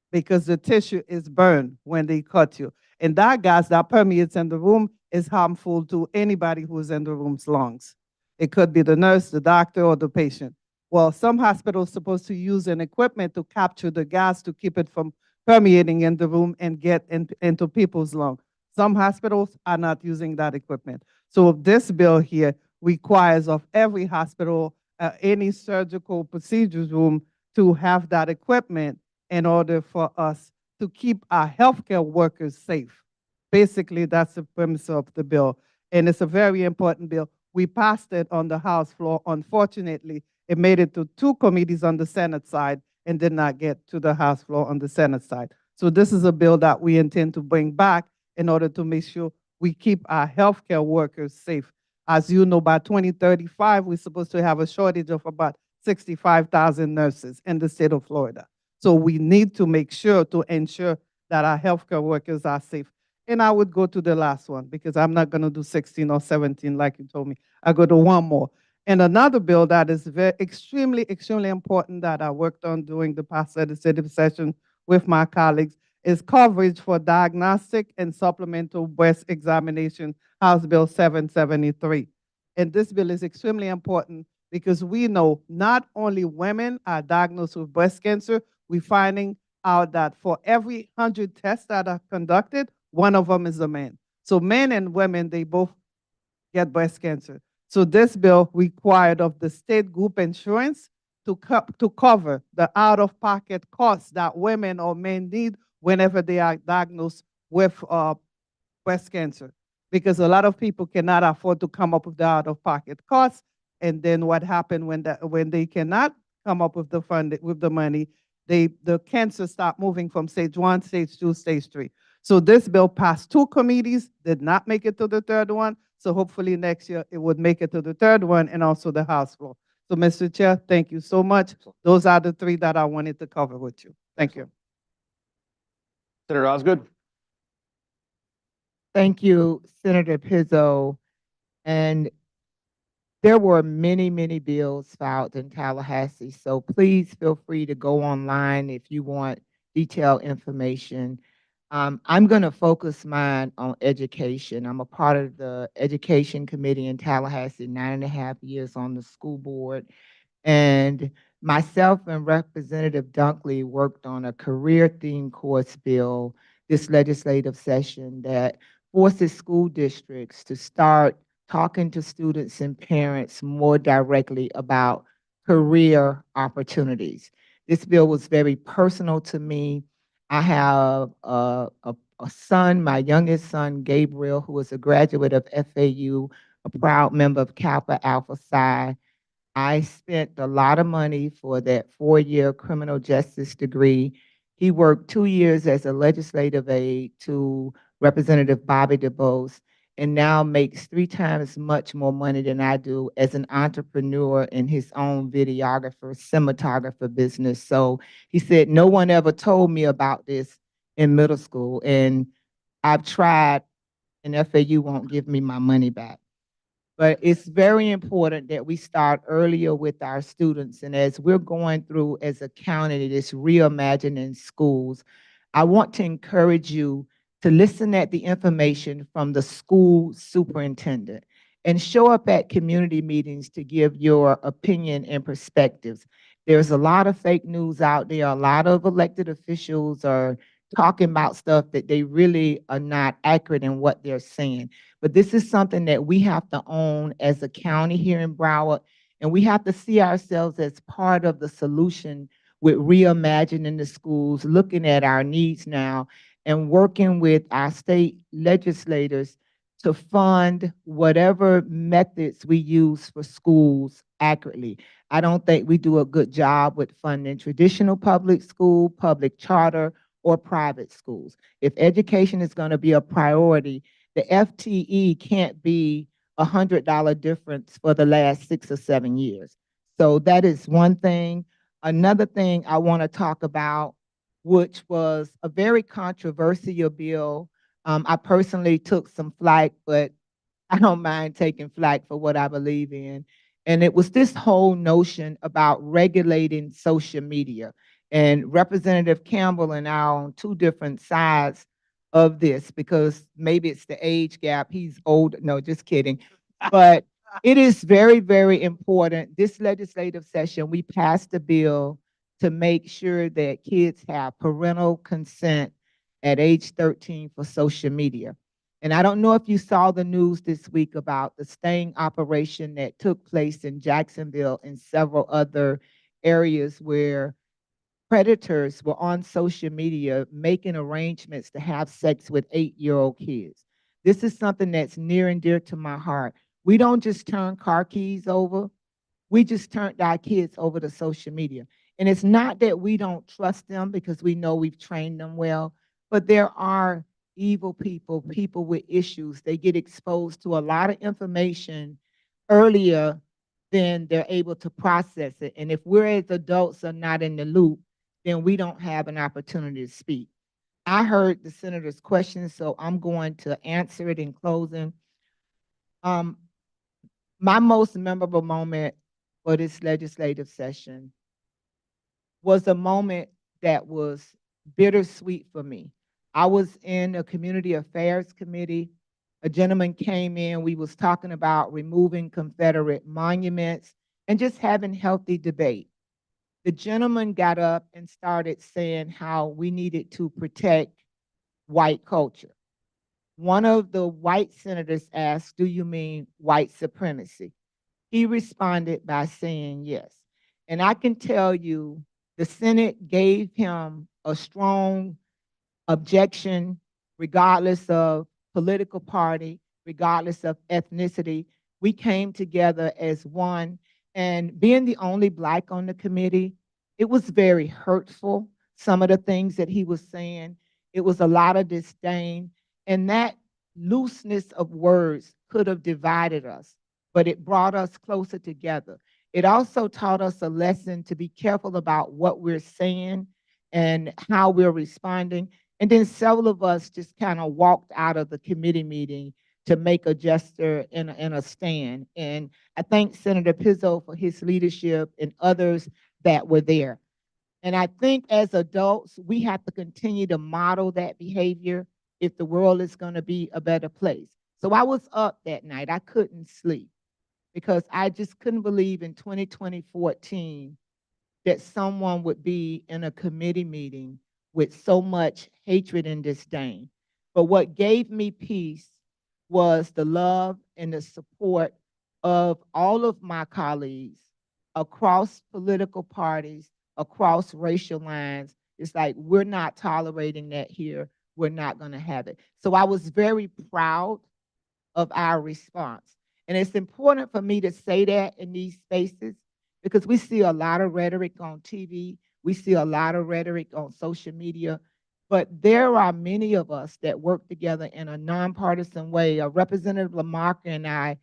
Speaker 11: because the tissue is burned when they cut you. And that gas that permeates in the room is harmful to anybody who's in the room's lungs. It could be the nurse, the doctor, or the patient. Well, some hospitals are supposed to use an equipment to capture the gas to keep it from permeating in the room and get into people's lungs. Some hospitals are not using that equipment. So this bill here requires of every hospital, any surgical procedures room to have that equipment in order for us to keep our healthcare workers safe. Basically, that's the premise of the bill. And it's a very important bill. We passed it on the House floor. Unfortunately, it made it to two committees on the Senate side and did not get to the House floor on the Senate side. So this is a bill that we intend to bring back in order to make sure we keep our healthcare workers safe. As you know, by 2035, we're supposed to have a shortage of about 65,000 nurses in the state of Florida. So we need to make sure to ensure that our healthcare workers are safe. And I would go to the last one because I'm not going to do 16 or 17 like you told me. I go to one more. And another bill that is extremely important that I worked on during the past legislative session with my colleagues is coverage for diagnostic and supplemental breast examination, House Bill 773. And this bill is extremely important because we know not only women are diagnosed with breast cancer, we're finding out that for every 100 tests that are conducted, one of them is a man. So men and women, they both get breast cancer. So this bill required of the state group insurance to cover the out-of-pocket costs that women or men need whenever they are diagnosed with breast cancer. Because a lot of people cannot afford to come up with the out-of-pocket costs. And then what happened when they cannot come up with the money, the cancer start moving from stage 1, stage 2, stage 3. So this bill passed 2 committees, did not make it to the third one. So hopefully next year it would make it to the third one and also the House floor. So Mr. Chair, thank you so much. Those are the 3 that I wanted to cover with you. Thank you.
Speaker 6: Senator Osgood?
Speaker 10: Thank you, Senator Pizzo. And there were many, many bills filed in Tallahassee, so please feel free to go online if you want detailed information. I'm going to focus mine on education. I'm a part of the Education Committee in Tallahassee, 9.5 years on the school board. And myself and Representative Dunkley worked on a career-themed course bill this legislative session that forces school districts to start talking to students and parents more directly about career opportunities. This bill was very personal to me. I have a son, my youngest son, Gabriel, who is a graduate of FAU, a proud member of Kappa Alpha Psi. I spent a lot of money for that 4-year criminal justice degree. He worked 2 years as a legislative aide to Representative Bobby DuBose, and now makes 3 times much more money than I do as an entrepreneur in his own videographer, cinematographer business. So he said, no one ever told me about this in middle school, and I've tried, and FAU won't give me my money back. But it's very important that we start earlier with our students. And as we're going through as a county this reimagining schools, I want to encourage you to listen at the information from the school superintendent and show up at community meetings to give your opinion and perspectives. There's a lot of fake news out there. A lot of elected officials are talking about stuff that they really are not accurate in what they're saying. But this is something that we have to own as a county here in Broward, and we have to see ourselves as part of the solution with reimagining the schools, looking at our needs now, and working with our state legislators to fund whatever methods we use for schools accurately. I don't think we do a good job with funding traditional public school, public charter, or private schools. If education is going to be a priority, the FTE can't be $100 difference for the last 6 or 7 years. So that is one thing. Another thing I want to talk about, which was a very controversial bill. I personally took some flack, but I don't mind taking flack for what I believe in. And it was this whole notion about regulating social media. And Representative Campbell and I are on 2 different sides of this, because maybe it's the age gap. He's old. No, just kidding. But it is very, very important. This legislative session, we passed a bill to make sure that kids have parental consent at age 13 for social media. And I don't know if you saw the news this week about the sting operation that took place in Jacksonville and several other areas where predators were on social media making arrangements to have sex with 8-year-old kids. This is something that's near and dear to my heart. We don't just turn car keys over. We just turned our kids over to social media. And it's not that we don't trust them, because we know we've trained them well, but there are evil people, people with issues. They get exposed to a lot of information earlier than they're able to process it. And if we're as adults are not in the loop, then we don't have an opportunity to speak. I heard the senator's question, so I'm going to answer it in closing. My most memorable moment for this legislative session was a moment that was bittersweet for me. I was in a community affairs committee. A gentleman came in, we was talking about removing Confederate monuments and just having healthy debate. The gentleman got up and started saying how we needed to protect white culture. One of the white senators asked, do you mean white supremacy? He responded by saying yes. And I can tell you, the Senate gave him a strong objection regardless of political party, regardless of ethnicity. We came together as one. And being the only Black on the committee, it was very hurtful, some of the things that he was saying. It was a lot of disdain. And that looseness of words could have divided us, but it brought us closer together. It also taught us a lesson to be careful about what we're saying and how we're responding. And then several of us just kind of walked out of the committee meeting to make a gesture in a stand. And I thank Senator Pizzo for his leadership and others that were there. And I think as adults, we have to continue to model that behavior if the world is going to be a better place. So I was up that night. I couldn't sleep because I just couldn't believe in 2014 that someone would be in a committee meeting with so much hatred and disdain. But what gave me peace was the love and the support of all of my colleagues across political parties, across racial lines. It's like, we're not tolerating that here. We're not going to have it. So I was very proud of our response. And it's important for me to say that in these spaces because we see a lot of rhetoric on TV. We see a lot of rhetoric on social media. But there are many of us that work together in a nonpartisan way. Representative LaMarca and I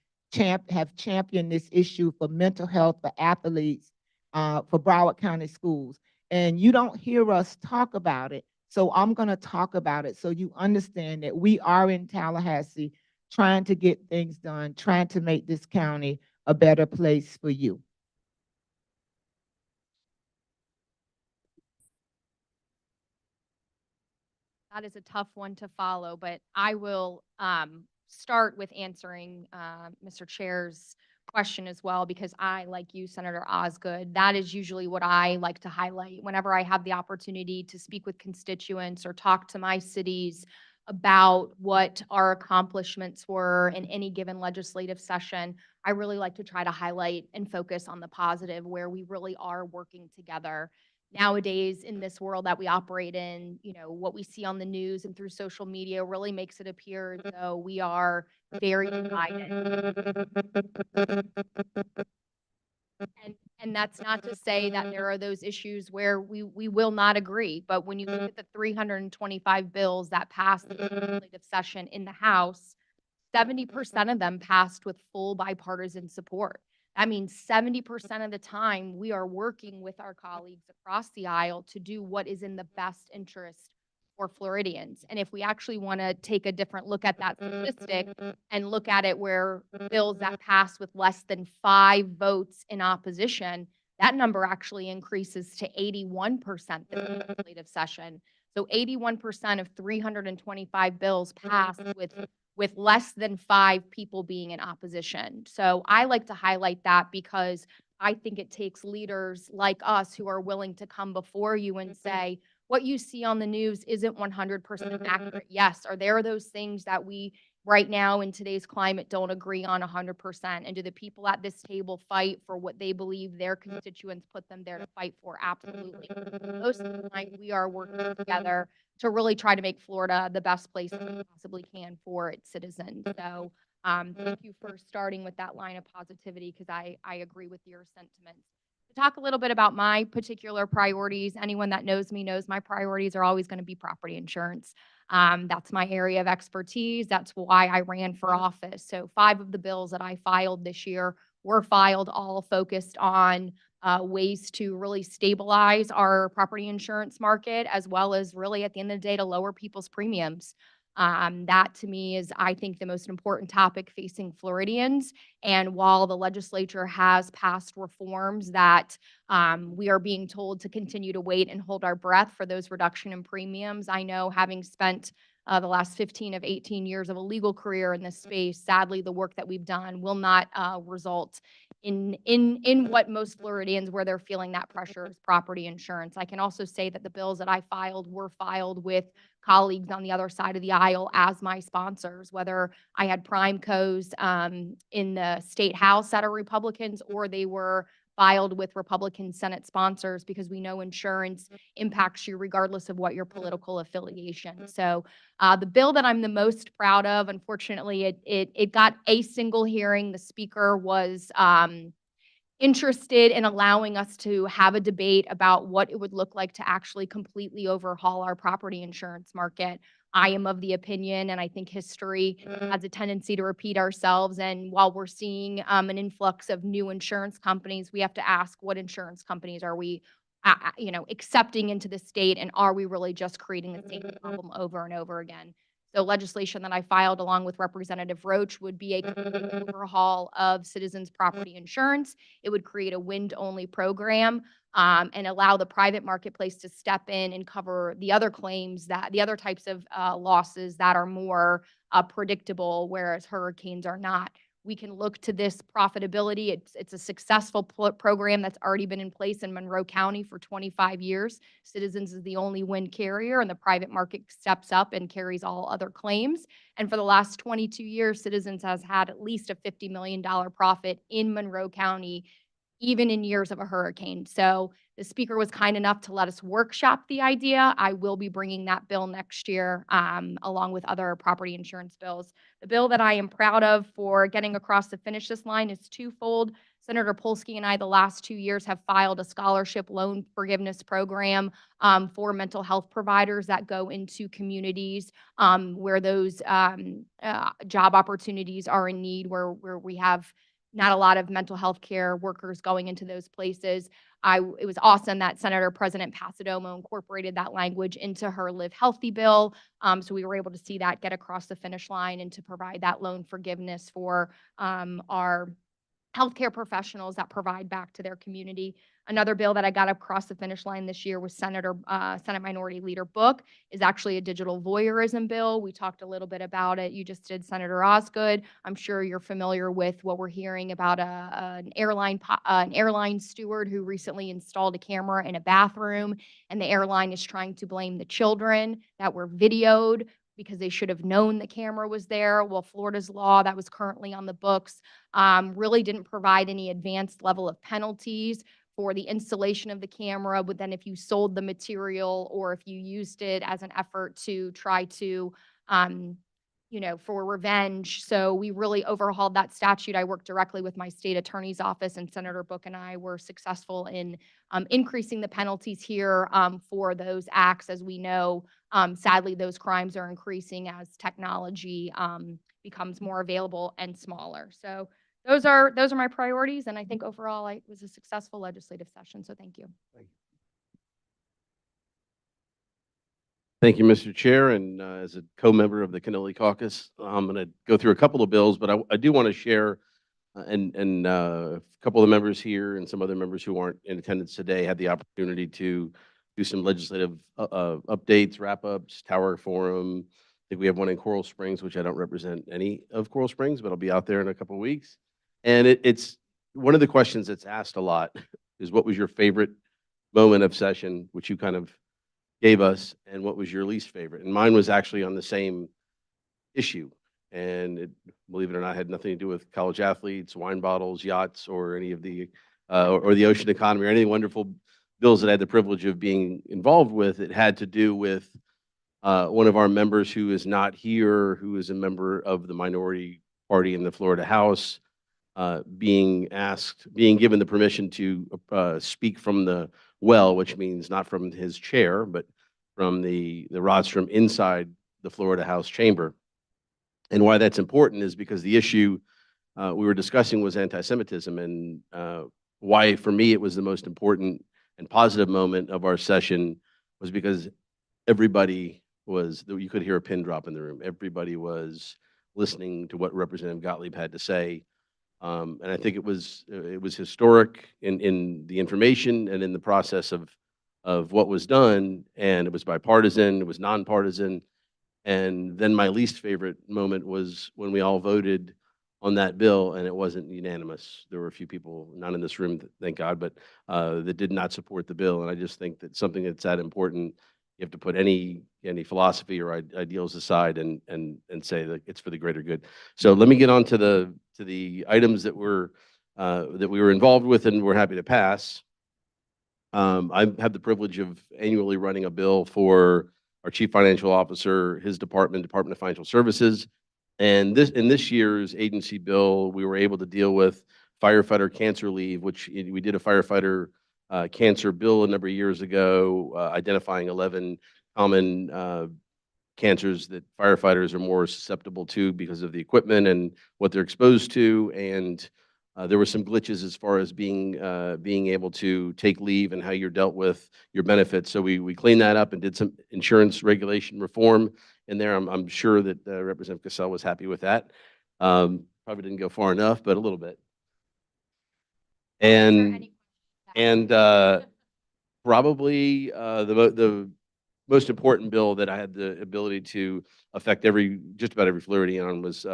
Speaker 10: have championed this issue for mental health for athletes for Broward County Schools. And you don't hear us talk about it. So I'm going to talk about it so you understand that we are in Tallahassee trying to get things done, trying to make this county a better place for you.
Speaker 7: That is a tough one to follow, but I will start with answering Mr. Chair's question as well, because I, like you, Senator Osgood, that is usually what I like to highlight whenever I have the opportunity to speak with constituents or talk to my cities about what our accomplishments were in any given legislative session. I really like to try to highlight and focus on the positive where we really are working together. Nowadays, in this world that we operate in, you know, what we see on the news and through social media really makes it appear as though we are very divided. And that's not to say that there are those issues where we will not agree, but when you look at the 325 bills that passed the legislative session in the House, 70% of them passed with full bipartisan support. That means 70% of the time we are working with our colleagues across the aisle to do what is in the best interest for Floridians. And if we actually want to take a different look at that statistic and look at it where bills that pass with less than 5 votes in opposition, that number actually increases to 81% this legislative session. So 81% of 325 bills passed with less than 5 people being in opposition. So I like to highlight that because I think it takes leaders like us who are willing to come before you and say, what you see on the news isn't 100% accurate. Yes, are there those things that we right now in today's climate don't agree on 100%? And do the people at this table fight for what they believe their constituents put them there to fight for? Absolutely. Most of the time we are working together to really try to make Florida the best place we possibly can for its citizens. So thank you for starting with that line of positivity because I agree with your sentiments. To talk a little bit about my particular priorities, anyone that knows me knows my priorities are always going to be property insurance. That's my area of expertise. That's why I ran for office. So 5 of the bills that I filed this year were filed all focused on ways to really stabilize our property insurance market, as well as really at the end of the day to lower people's premiums. That to me is, I think, the most important topic facing Floridians. And while the legislature has passed reforms that we are being told to continue to wait and hold our breath for those reduction in premiums, I know, having spent the last 15 of 18 years of a legal career in this space, sadly, the work that we've done will not result in what most Floridians, where they're feeling that pressure, is property insurance. I can also say that the bills that I filed were filed with colleagues on the other side of the aisle as my sponsors, whether I had prime co's in the state house that are Republicans or they were filed with Republican Senate sponsors because we know insurance impacts you regardless of what your political affiliation. So the bill that I'm the most proud of, unfortunately, it got a single hearing. The speaker was interested in allowing us to have a debate about what it would look like to actually completely overhaul our property insurance market. I am of the opinion, and I think history has a tendency to repeat ourselves. And while we're seeing an influx of new insurance companies, we have to ask, what insurance companies are we, accepting into the state, and are we really just creating the same problem over and over again? So legislation that I filed along with Representative Roach would be a complete overhaul of citizens' property insurance. It would create a wind-only program and allow the private marketplace to step in and cover the other claims, that the other types of losses that are more predictable, whereas hurricanes are not. We can look to this profitability. It's a successful program that's already been in place in Monroe County for 25 years. Citizens is the only wind carrier, and the private market steps up and carries all other claims. And for the last 22 years, Citizens has had at least a $50 million profit in Monroe County, even in years of a hurricane. So the speaker was kind enough to let us workshop the idea. I will be bringing that bill next year, along with other property insurance bills. The bill that I am proud of for getting across the finish this line is twofold. Senator Polsky and I, the last 2 years, have filed a scholarship loan forgiveness program for mental health providers that go into communities where those job opportunities are in need, where we have not a lot of mental health care workers going into those places. It was awesome that Senator President Passidomo incorporated that language into her Live Healthy bill. So we were able to see that get across the finish line and to provide that loan forgiveness for our healthcare professionals that provide back to their community. Another bill that I got across the finish line this year was Senate Minority Leader Book, is actually a digital voyeurism bill. We talked a little bit about it. You just did, Senator Osgood. I'm sure you're familiar with what we're hearing about an airline steward who recently installed a camera in a bathroom, and the airline is trying to blame the children that were videoed because they should have known the camera was there. Well, Florida's law that was currently on the books really didn't provide any advanced level of penalties for the installation of the camera, but then if you sold the material or if you used it as an effort to try to, for revenge. So we really overhauled that statute. I worked directly with my state attorney's office, and Senator Book and I were successful in increasing the penalties here for those acts. As we know, sadly, those crimes are increasing as technology becomes more available and smaller. So those are my priorities, and I think overall it was a successful legislative session, so thank you.
Speaker 9: Thank you, Mr. Chair, and as a co-member of the Cannoli Caucus, I'm going to go through a couple of bills, but I do want to share, and a couple of the members here and some other members who aren't in attendance today had the opportunity to do some legislative updates, wrap-ups, Tower Forum. I think we have one in Coral Springs, which I don't represent any of Coral Springs, but I'll be out there in a couple of weeks. And it's one of the questions that's asked a lot is, what was your favorite moment of session, which you kind of gave us, and what was your least favorite? And mine was actually on the same issue. And it, believe it or not, had nothing to do with college athletes, wine bottles, yachts, or any of the, or the ocean economy, or any wonderful bills that I had the privilege of being involved with. It had to do with one of our members who is not here, who is a member of the minority party in the Florida House, being given the permission to speak from the well, which means not from his chair, but from the rostrum inside the Florida House chamber. And why that's important is because the issue we were discussing was anti-Semitism, and why, for me, it was the most important and positive moment of our session was because everybody was, you could hear a pin drop in the room. Everybody was listening to what Representative Gottlieb had to say. And I think it was historic in the information and in the process of what was done, and it was bipartisan, it was nonpartisan. And then my least favorite moment was when we all voted on that bill, and it wasn't unanimous. There were a few people, not in this room, thank God, but that did not support the bill. And I just think that something that's that important, you have to put any philosophy or ideals aside and say that it's for the greater good. So let me get on to the items that were that we were involved with and we're happy to pass. I have the privilege of annually running a bill for our chief financial officer, his department, Department of Financial Services. And in this year's agency bill, we were able to deal with firefighter cancer leave, which we did a firefighter cancer bill a number of years ago, identifying 11 common cancers that firefighters are more susceptible to because of the equipment and what they're exposed to. And there were some glitches as far as being able to take leave and how you're dealt with your benefits. So we cleaned that up and did some insurance regulation reform in there. I'm sure that Representative Cassell was happy with that. Probably didn't go far enough, but a little bit. And probably the most important bill that I had the ability to affect just about every Floridian on was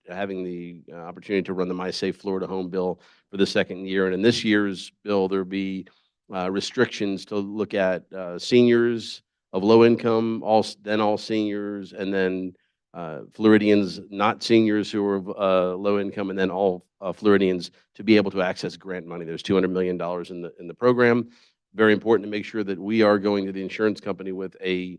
Speaker 9: having the opportunity to run the My Safe Florida Home bill for the second year. And in this year's bill, there'll be restrictions to look at seniors of low income, all seniors, and then Floridians, not seniors who are low income, and then all Floridians to be able to access grant money. There's $200 million in the program. Very important to make sure that we are going to the insurance company with the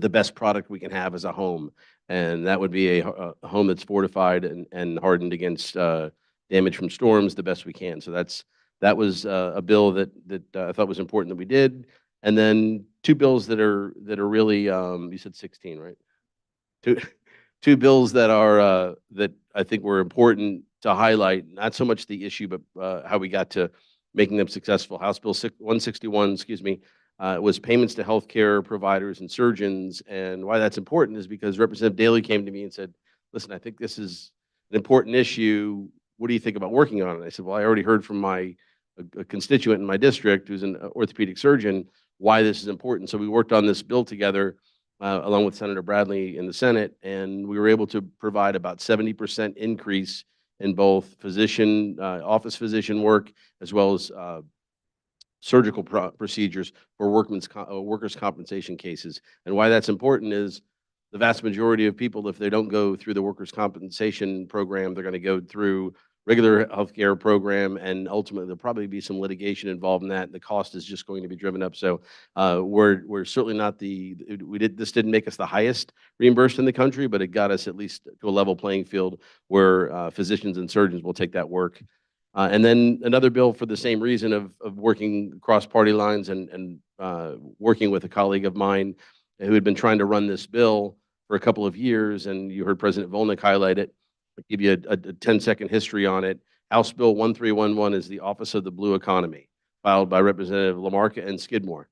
Speaker 9: best product we can have as a home. And that would be a home that's fortified and hardened against damage from storms the best we can. So that was a bill that I thought was important that we did. And then two bills that are really, you said 16, right? Two bills that are that I think were important to highlight, not so much the issue, but how we got to making them successful. House Bill 161, was payments to healthcare providers and surgeons. And why that's important is because Representative Daley came to me and said, listen, I think this is an important issue. What do you think about working on it? I said, well, I already heard from a constituent in my district who's an orthopedic surgeon why this is important. So we worked on this bill together along with Senator Bradley in the Senate, and we were able to provide about 70% increase in both office physician work, as well as surgical procedures for workers' compensation cases. And why that's important is the vast majority of people, if they don't go through the workers' compensation program, they're going to go through regular healthcare program, and ultimately there'll probably be some litigation involved in that. And the cost is just going to be driven up. So we're certainly not this didn't make us the highest reimbursed in the country, but it got us at least to a level playing field where physicians and surgeons will take that work. And then another bill for the same reason of working across party lines and working with a colleague of mine who had been trying to run this bill for a couple of years. And you heard President Volnik highlight it. I'll give you a 10-second history on it. House Bill 1311 is the Office of the Blue Economy, filed by Representative LaMarca and Skidmore.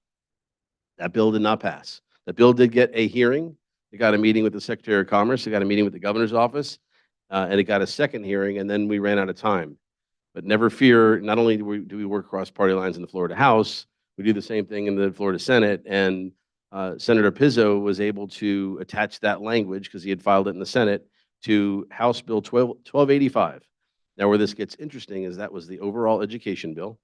Speaker 9: That bill did not pass. The bill did get a hearing. It got a meeting with the Secretary of Commerce. It got a meeting with the governor's office. And it got a second hearing, and then we ran out of time. But never fear, not only do we work across party lines in the Florida House, we do the same thing in the Florida Senate. And Senator Pizzo was able to attach that language, because he had filed it in the Senate, to House Bill 1285. Now, where this gets interesting is that was the overall education bill.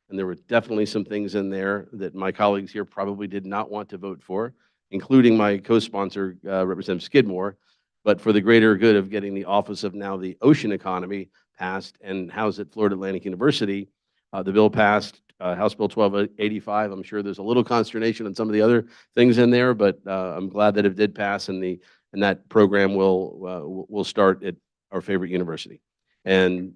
Speaker 9: And there were definitely some things in there that my colleagues here probably did not want to vote for, including my co-sponsor, Representative Skidmore. But for the greater good of getting the Office of now the Ocean Economy passed and housed at Florida Atlantic University, the bill passed, House Bill 1285. I'm sure there's a little consternation on some of the other things in there, but I'm glad that it did pass, and that program will start at our favorite university. And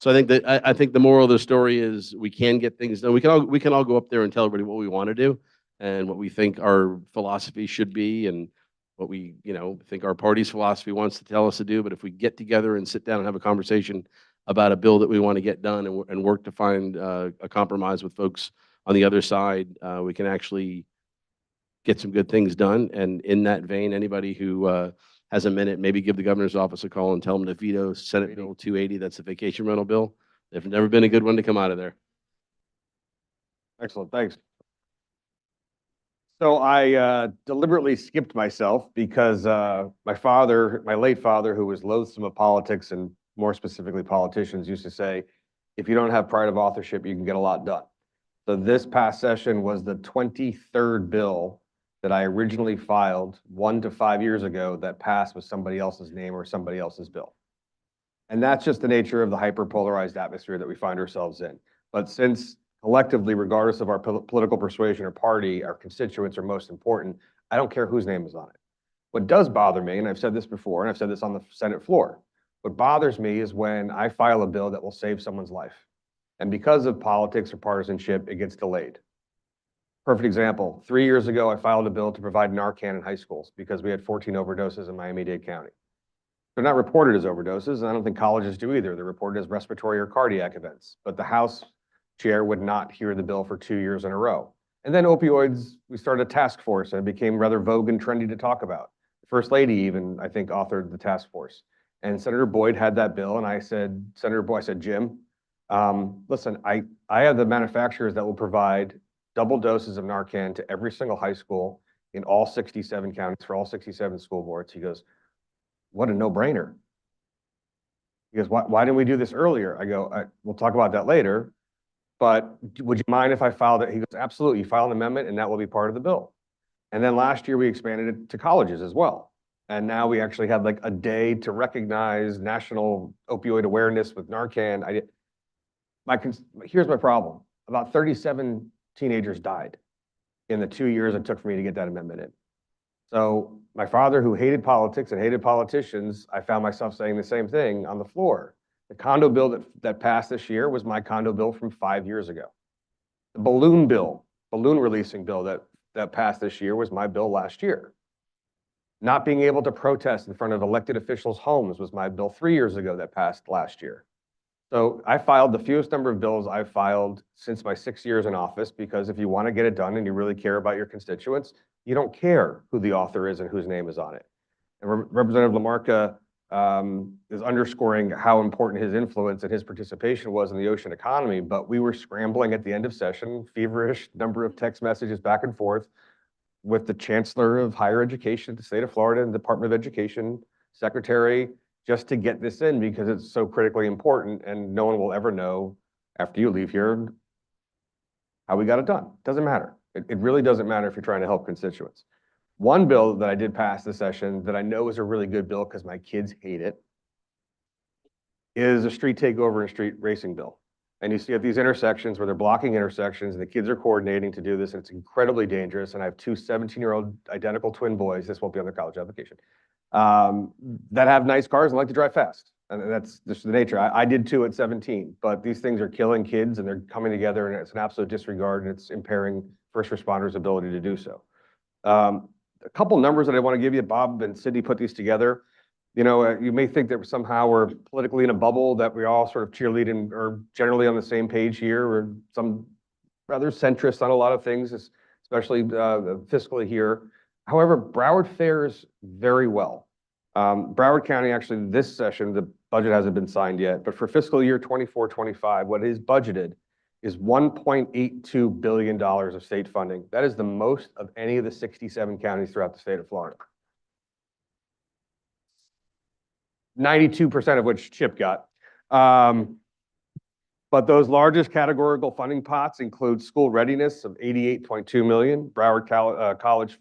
Speaker 9: so I think the moral of the story is we can get things done. We can all go up there and tell everybody what we want to do and what we think our philosophy should be, and what we think our party's philosophy wants to tell us to do. But if we get together and sit down and have a conversation about a bill that we want to get done and work to find a compromise with folks on the other side, we can actually get some good things done. And in that vein, anybody who has a minute, maybe give the governor's office a call and tell them to veto Senate Bill 280. That's the vacation rental bill. There's never been a good one to come out of there.
Speaker 6: Excellent, thanks. So I deliberately skipped myself because my late father, who was loathsome of politics and more specifically politicians, used to say, if you don't have pride of authorship, you can get a lot done. So this past session was the 23rd bill that I originally filed 1 to 5 years ago that passed with somebody else's name or somebody else's bill. And that's just the nature of the hyper-polarized atmosphere that we find ourselves in. But since collectively, regardless of our political persuasion or party, our constituents are most important, I don't care whose name is on it. What does bother me, and I've said this before, and I've said this on the Senate floor, what bothers me is when I file a bill that will save someone's life. And because of politics or partisanship, it gets delayed. Perfect example, 3 years ago, I filed a bill to provide Narcan in high schools because we had 14 overdoses in Miami-Dade County. They're not reported as overdoses, and I don't think colleges do either. They're reported as respiratory or cardiac events. But the House chair would not hear the bill for 2 years in a row. And then opioids, we started a task force, and it became rather vogue and trendy to talk about. The First Lady even, I think, authored the task force. And Senator Boyd had that bill, and I said, Senator Boyd, I said, Jim, listen, I have the manufacturers that will provide double doses of Narcan to every single high school in all 67 counties for all 67 school boards. He goes, what a no-brainer. He goes, why didn't we do this earlier? I go, we'll talk about that later, but would you mind if I filed it? He goes, absolutely, you file an amendment and that will be part of the bill. And then last year we expanded it to colleges as well. And now we actually had like a day to recognize national opioid awareness with Narcan. Here's my problem. About 37 teenagers died in the 2 years it took for me to get that amendment in. So my father, who hated politics and hated politicians, I found myself saying the same thing on the floor. The condo bill that passed this year was my condo bill from 5 years ago. The balloon releasing bill that passed this year was my bill last year. Not being able to protest in front of elected officials' homes was my bill 3 years ago that passed last year. So I filed the fewest number of bills I've filed since my 6 years in office, because if you want to get it done and you really care about your constituents, you don't care who the author is and whose name is on it. And Representative LaMarca is underscoring how important his influence and his participation was in the ocean economy, but we were scrambling at the end of session, feverish number of text messages back and forth with the Chancellor of Higher Education of the state of Florida and Department of Education Secretary, just to get this in because it's so critically important, and no one will ever know after you leave here how we got it done. Doesn't matter. It really doesn't matter if you're trying to help constituents. One bill that I did pass this session that I know is a really good bill because my kids hate it is a street takeover and street racing bill. And you see at these intersections where they're blocking intersections and the kids are coordinating to do this, and it's incredibly dangerous. And I have two 17-year-old identical twin boys, this won't be on their college application, that have nice cars and like to drive fast. And that's just the nature. I did too at 17, but these things are killing kids and they're coming together, and it's an absolute disregard, and it's impairing first responders' ability to do so. A couple numbers that I want to give you. Bob and Sydney put these together. You know, you may think that somehow we're politically in a bubble, that we all sort of cheerleading or generally on the same page here, or some rather centrist on a lot of things, especially fiscally here. However, Broward fares very well. Broward County, actually, this session, the budget hasn't been signed yet, but for fiscal year 24-25, what is budgeted is $1.82 billion of state funding. That is the most of any of the 67 counties throughout the state of Florida. 92% of which Chip got. But those largest categorical funding pots include school readiness of $88.2 million, Broward College,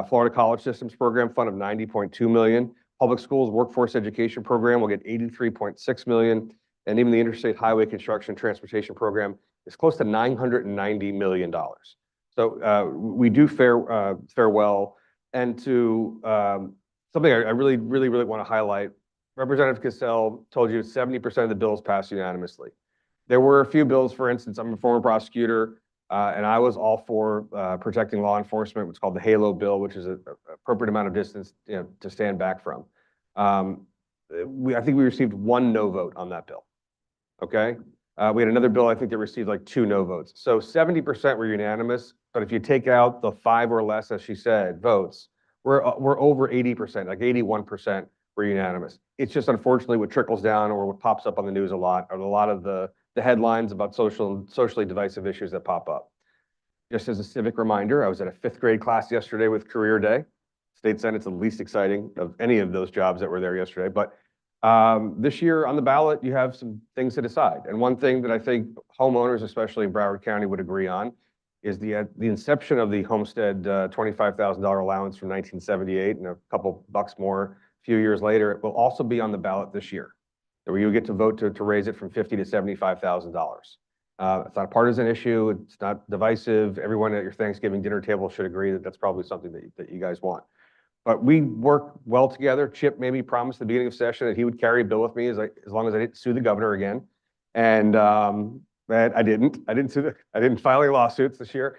Speaker 6: Florida College Systems Program Fund of $90.2 million, Public Schools Workforce Education Program will get $83.6 million, and even the Interstate Highway Construction Transportation Program is close to $990 million. So we do fare well. And to something I really want to highlight, Representative Cassell told you 70% of the bills passed unanimously. There were a few bills, for instance, I'm a former prosecutor, and I was all for protecting law enforcement, what's called the HALO bill, which is an appropriate amount of distance to stand back from. I think we received one no vote on that bill, okay? We had another bill, I think, that received like 2 no votes. So 70% were unanimous, but if you take out the 5 or less, as she said, votes, we're over 80%, like 81% were unanimous. It's just unfortunately what trickles down or what pops up on the news a lot are a lot of the headlines about socially divisive issues that pop up. Just as a civic reminder, I was at a 5th grade class yesterday with Career Day. State Senate's the least exciting of any of those jobs that were there yesterday. But this year on the ballot, you have some things to decide. And one thing that I think homeowners, especially in Broward County, would agree on is the inception of the homestead $25,000 allowance from 1978 and a couple bucks more a few years later. It will also be on the ballot this year. where you get to vote to raise it from $50,000 to $75,000. It's not a partisan issue. It's not divisive. Everyone at your Thanksgiving dinner table should agree that that's probably something that you guys want. But we work well together. Chip made me promise at the beginning of session that he would carry a bill with me as long as I didn't sue the governor again. And I didn't. I didn't file any lawsuits this year.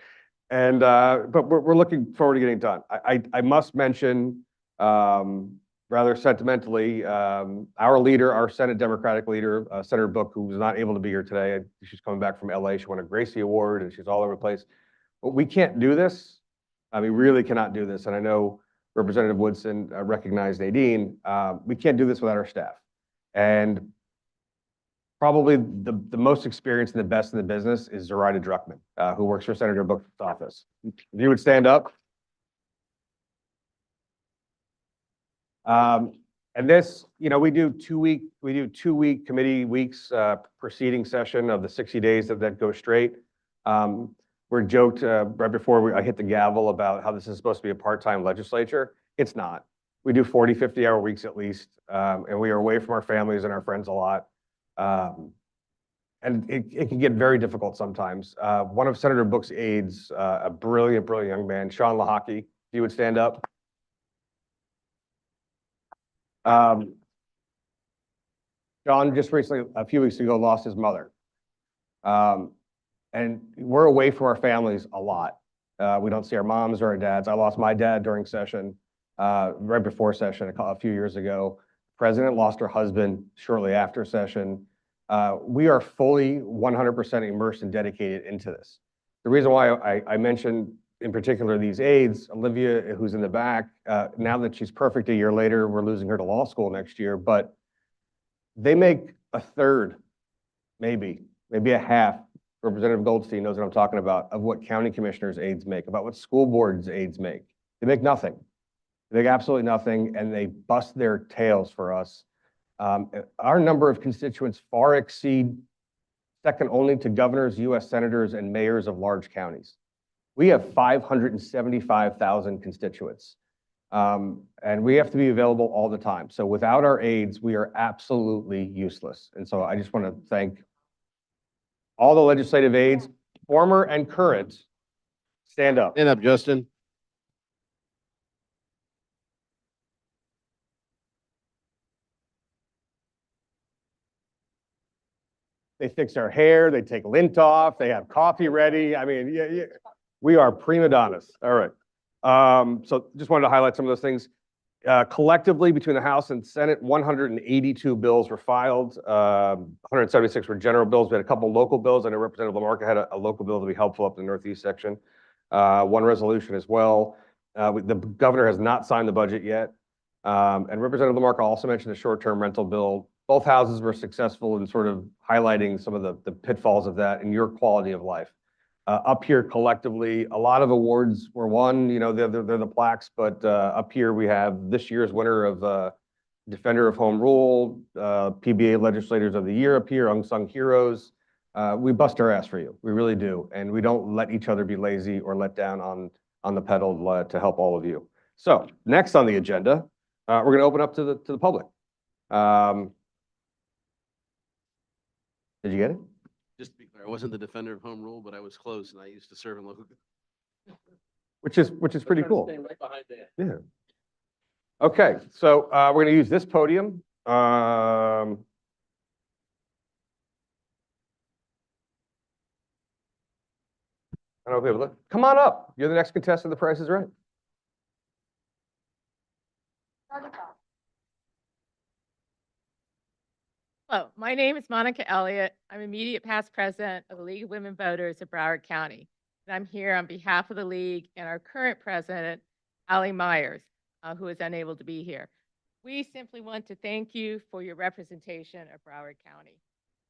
Speaker 6: And but we're looking forward to getting it done. I must mention, rather sentimentally, our leader, our Senate Democratic leader, Senator Book, who was not able to be here today. She's coming back from LA. She won a Gracie Award and she's all over the place. But we can't do this. We really cannot do this. And I know Representative Woodson recognized Nadine. We can't do this without our staff. And probably the most experienced and the best in the business is Zoraida Druckman, who works for Senator Book's office. If you would stand up. And this, we do 2-week committee weeks preceding session of the 60 days that go straight. We're joked right before I hit the gavel about how this is supposed to be a part-time legislature. It's not. We do 40, 50-hour weeks at least, and we are away from our families and our friends a lot. And it can get very difficult sometimes. One of Senator Book's aides, a brilliant young man, Sean Lahaki, if you would stand up. John just recently, a few weeks ago, lost his mother. And we're away from our families a lot. We don't see our moms or our dads. I lost my dad during session, right before session a few years ago. President lost her husband shortly after session. We are fully 100% immersed and dedicated into this. The reason why I mentioned in particular these aides, Olivia, who's in the back, now that she's perfect a year later, we're losing her to law school next year, but they make a third, maybe a half. Representative Goldstein knows what I'm talking about, of what county commissioners' aides make, about what school boards' aides make. They make nothing. They make absolutely nothing, and they bust their tails for us. Our number of constituents far exceed, second only to governors, U.S. senators, and mayors of large counties. We have 575,000 constituents, and we have to be available all the time. So without our aides, we are absolutely useless. And so I just want to thank all the legislative aides, former and current. Stand up.
Speaker 9: Stand up, Justin.
Speaker 6: They fix our hair, they take lint off, they have coffee ready. Yeah, we are prima donnas. All right. So just wanted to highlight some of those things. Collectively, between the House and Senate, 182 bills were filed. 176 were general bills. We had a couple local bills. I know Representative LaMarca had a local bill to be helpful up in the Northeast section. One resolution as well. The governor has not signed the budget yet. And Representative LaMarca also mentioned a short-term rental bill. Both houses were successful in sort of highlighting some of the pitfalls of that and your quality of life. Up here collectively, a lot of awards were won, they're the plaques, but up here we have this year's winner of Defender of Home Rule, PBA Legislators of the Year up here, Unsung Heroes. We bust our ass for you, we really do. And we don't let each other be lazy or let down on the pedal to help all of you. So next on the agenda, we're gonna open up to the public. Did you get it?
Speaker 9: Just to be clear, I wasn't the defender of home rule, but I was close, and I used to serve in local.
Speaker 6: Which is pretty cool.
Speaker 9: Stay right behind Dan.
Speaker 6: Yeah. Okay, so we're going to use this podium. I don't know if we have a look. Come on up. You're the next contestant. The Price is Right.
Speaker 14: Hello, my name is Monica Elliott. I'm immediate past president of the League of Women Voters of Broward County. And I'm here on behalf of the League and our current president, Allie Myers, who is unable to be here. We simply want to thank you for your representation of Broward County.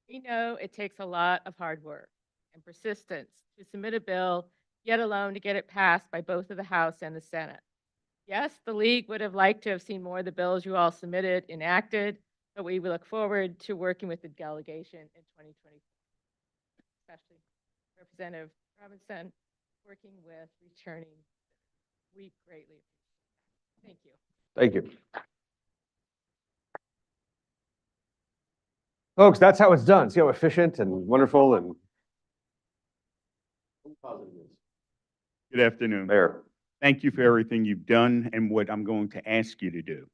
Speaker 14: We know it takes a lot of hard work and persistence to submit a bill, yet alone to get it passed by both of the House and the Senate. Yes, the League would have liked to have seen more of the bills you all submitted enacted, but we look forward to working with the delegation in 2024, especially Representative Robinson, working with returning. We greatly appreciate it. Thank you.
Speaker 6: Thank you. Folks, that's how it's done. See how efficient and wonderful and
Speaker 2: Good afternoon.
Speaker 6: there.
Speaker 2: Thank you for everything you've done and what I'm going to ask you to do.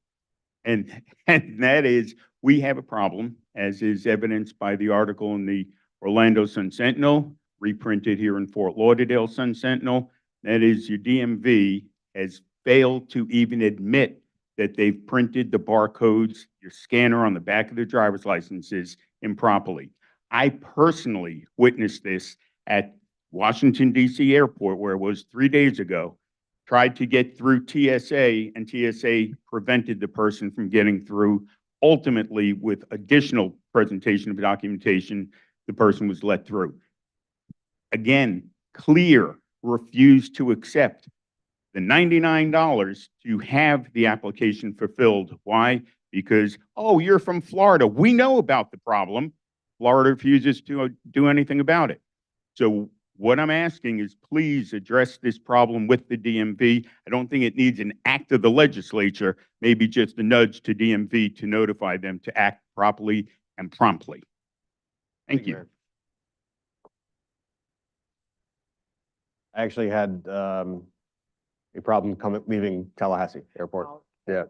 Speaker 2: And that is, we have a problem, as is evidenced by the article in the Orlando Sun-Sentinel, reprinted here in Fort Lauderdale Sun-Sentinel. That is, your DMV has failed to even admit that they've printed the barcodes, your scanner on the back of their driver's licenses improperly. I personally witnessed this at Washington DC Airport, where it was 3 days ago. Tried to get through TSA, and TSA prevented the person from getting through. Ultimately, with additional presentation of documentation, the person was let through. Again, Clear refused to accept the $99 to have the application fulfilled. Why? Because, oh, you're from Florida. We know about the problem. Florida refuses to do anything about it. So what I'm asking is, please address this problem with the DMV. I don't think it needs an act of the legislature, maybe just a nudge to DMV to notify them to act properly and promptly. Thank you.
Speaker 6: Mayor. I actually had a problem leaving Tallahassee Airport. Yeah.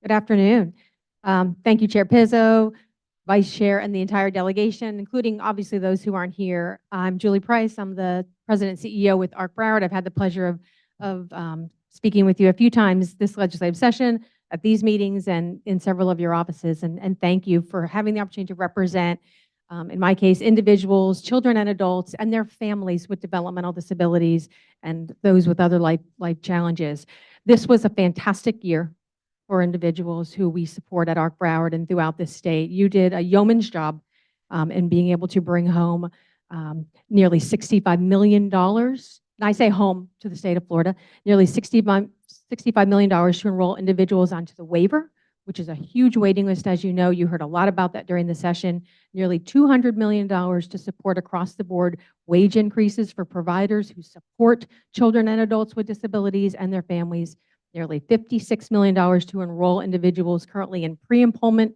Speaker 15: Good afternoon. Thank you, Chair Pizzo, Vice Chair, and the entire delegation, including obviously those who aren't here. I'm Julie Price. I'm the President and CEO with ARC Broward. I've had the pleasure of speaking with you a few times this legislative session, at these meetings, and in several of your offices. And thank you for having the opportunity to represent, in my case, individuals, children and adults, and their families with developmental disabilities and those with other life challenges. This was a fantastic year for individuals who we support at ARC Broward and throughout this state. You did a yeoman's job in being able to bring home nearly $65 million. And I say home to the state of Florida, nearly $65 million to enroll individuals onto the waiver, which is a huge waiting list. As you know, you heard a lot about that during the session. Nearly $200 million to support across the board wage increases for providers who support children and adults with disabilities and their families. Nearly $56 million to enroll individuals currently in pre-enrollment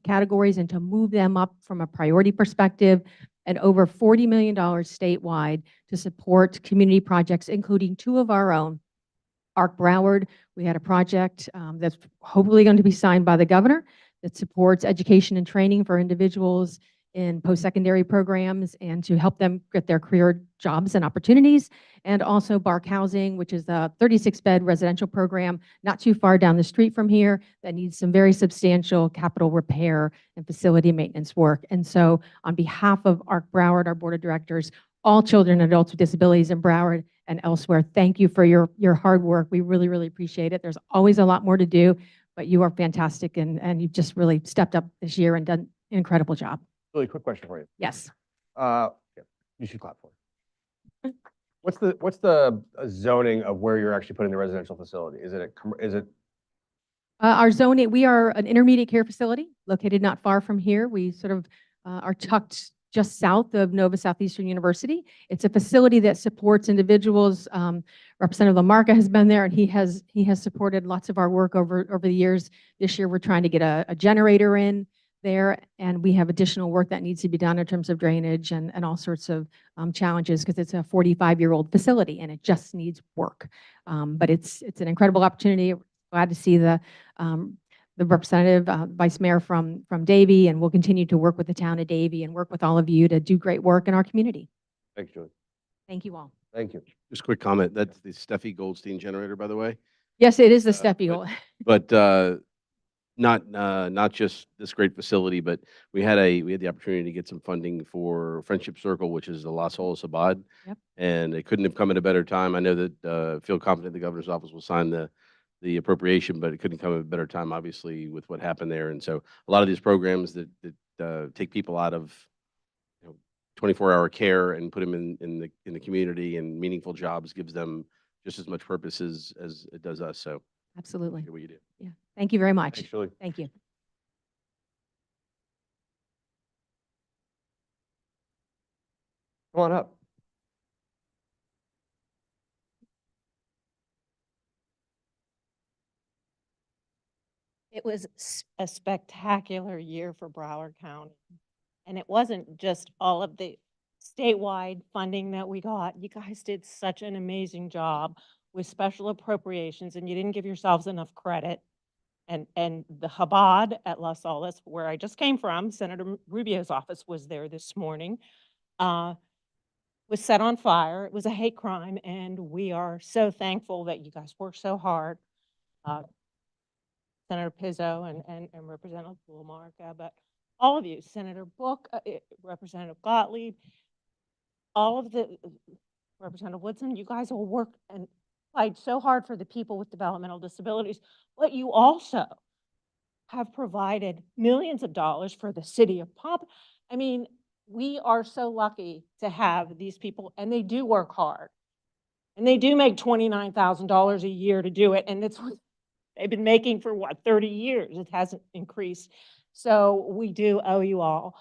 Speaker 15: categories and to move them up from a priority perspective, and over $40 million statewide to support community projects, including 2 of our own. ARC Broward, we had a project that's hopefully going to be signed by the governor that supports education and training for individuals in post-secondary programs and to help them get their career jobs and opportunities. And also BARC Housing, which is a 36-bed residential program not too far down the street from here that needs some very substantial capital repair and facility maintenance work. And so on behalf of ARC Broward, our board of directors, all children and adults with disabilities in Broward and elsewhere, thank you for your hard work. We really, really appreciate it. There's always a lot more to do, but you are fantastic, and you've just really stepped up this year and done an incredible job.
Speaker 6: Really quick question for you.
Speaker 15: Yes.
Speaker 6: Yeah, you should clap for it. What's the zoning of where you're actually putting the residential facility? Is it
Speaker 15: Our zoning, we are an intermediate care facility located not far from here. We sort of are tucked just south of Nova Southeastern University. It's a facility that supports individuals. Representative LaMarca has been there, and he has supported lots of our work over the years. This year, we're trying to get a generator in there, and we have additional work that needs to be done in terms of drainage and all sorts of challenges, because it's a 45-year-old facility and it just needs work. But it's an incredible opportunity. Glad to see the representative, vice mayor from Davie, and we'll continue to work with the town of Davie and work with all of you to do great work in our community.
Speaker 6: Thanks, Julie.
Speaker 15: Thank you all.
Speaker 6: Thank you.
Speaker 9: Just a quick comment. That's the Steffi Goldstein generator, by the way.
Speaker 15: Yes, it is the Steffi.
Speaker 9: But not just this great facility, but we had the opportunity to get some funding for Friendship Circle, which is the Las Olas Abad.
Speaker 15: Yep.
Speaker 9: And it couldn't have come at a better time. I know that feel confident the governor's office will sign the appropriation, but it couldn't come at a better time, obviously, with what happened there. And so a lot of these programs that take people out of 24-hour care and put them in the community and meaningful jobs gives them just as much purpose as it does us. So
Speaker 15: Absolutely.
Speaker 9: what you do.
Speaker 15: Yeah. Thank you very much.
Speaker 6: Thanks, Julie.
Speaker 15: Thank you.
Speaker 6: Come on up.
Speaker 16: It was a spectacular year for Broward County. And it wasn't just all of the statewide funding that we got. You guys did such an amazing job with special appropriations, and you didn't give yourselves enough credit. And the Chabad at Las Olas, where I just came from, Senator Rubio's office was there this morning, was set on fire. It was a hate crime, and we are so thankful that you guys worked so hard. Senator Pizzo and Representative Lamarca, but all of you, Senator Book, Representative Gottlieb, all of the, Representative Woodson, you guys all worked and fight so hard for the people with developmental disabilities, but you also have provided millions of dollars for the city of Pomp. I mean, we are so lucky to have these people, and they do work hard. And they do make $29,000 a year to do it, and it's what they've been making for, what, 30 years? It hasn't increased. So we do owe you all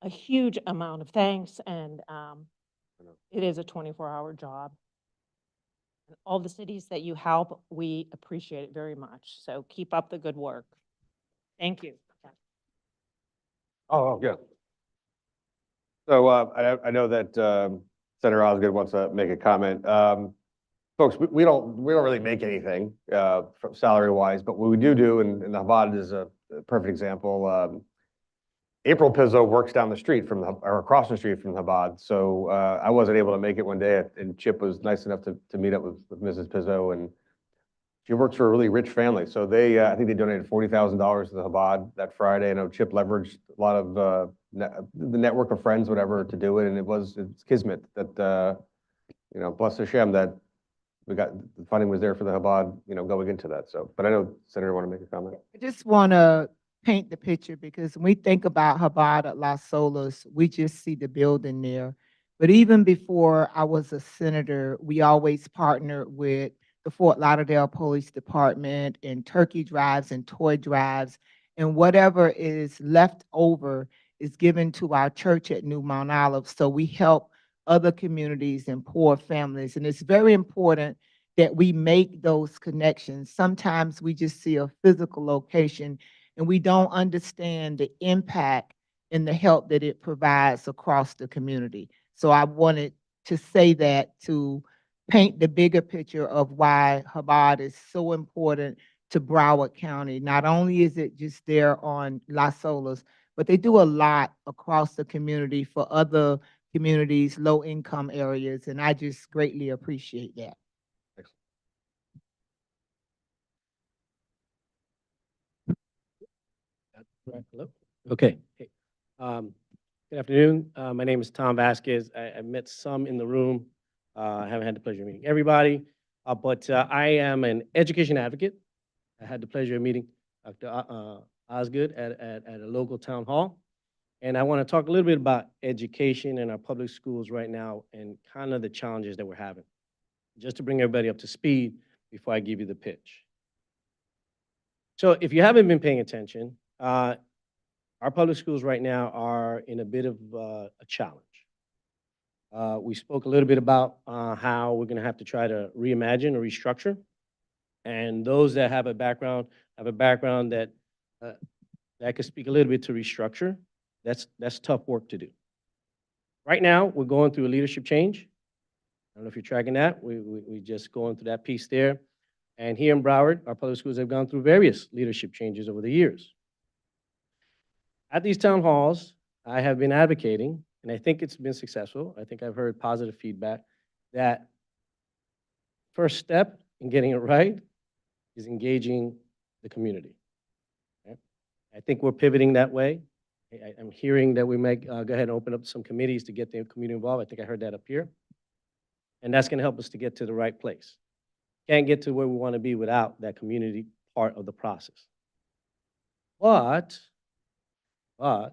Speaker 16: a huge amount of thanks, and it is a 24-hour job. And all the cities that you help, we appreciate it very much. So keep up the good work. Thank you.
Speaker 6: Oh, yeah. So I know that Senator Osgood wants to make a comment. Folks, we don't really make anything salary wise, but what we do, and the Chabad is a perfect example. April Pizzo works down the street from or across the street from Chabad. So I wasn't able to make it one day, and Chip was nice enough to meet up with Mrs. Pizzo, and she works for a really rich family. So I think they donated $40,000 to the Chabad that Friday. I know Chip leveraged a lot of the network of friends, whatever, to do it, and it's kismet that bless Hashem that we got the funding was there for the Chabad, going into that. So, but I know Senator want to make a comment.
Speaker 10: I just want to paint the picture, because when we think about Chabad at Las Olas, we just see the building there. But even before I was a senator, we always partnered with the Fort Lauderdale Police Department and turkey drives and toy drives, and whatever is left over is given to our church at New Mount Olive. So we help other communities and poor families. And it's very important that we make those connections. Sometimes we just see a physical location and we don't understand the impact and the help that it provides across the community. So I wanted to say that to paint the bigger picture of why Chabad is so important to Broward County. Not only is it just there on Las Olas, but they do a lot across the community for other communities, low-income areas, and I just greatly appreciate that.
Speaker 17: Hello? Okay. Hey. Good afternoon. My name is Tom Vasquez. I met some in the room. I haven't had the pleasure of meeting everybody, but I am an education advocate. I had the pleasure of meeting Dr. Osgood at a local town hall. And I want to talk a little bit about education in our public schools right now and kind of the challenges that we're having, just to bring everybody up to speed before I give you the pitch. So if you haven't been paying attention, our public schools right now are in a bit of a challenge. We spoke a little bit about how we're going to have to try to reimagine or restructure. And those that have a background that could speak a little bit to restructure. That's tough work to do. Right now, we're going through a leadership change. I don't know if you're tracking that. We just going through that piece there. And here in Broward, our public schools have gone through various leadership changes over the years. At these town halls, I have been advocating, and I think it's been successful. I think I've heard positive feedback that first step in getting it right is engaging the community. Okay? I think we're pivoting that way. I'm hearing that we might go ahead and open up some committees to get the community involved. I think I heard that up here. And that's going to help us to get to the right place. Can't get to where we want to be without that community part of the process. But we're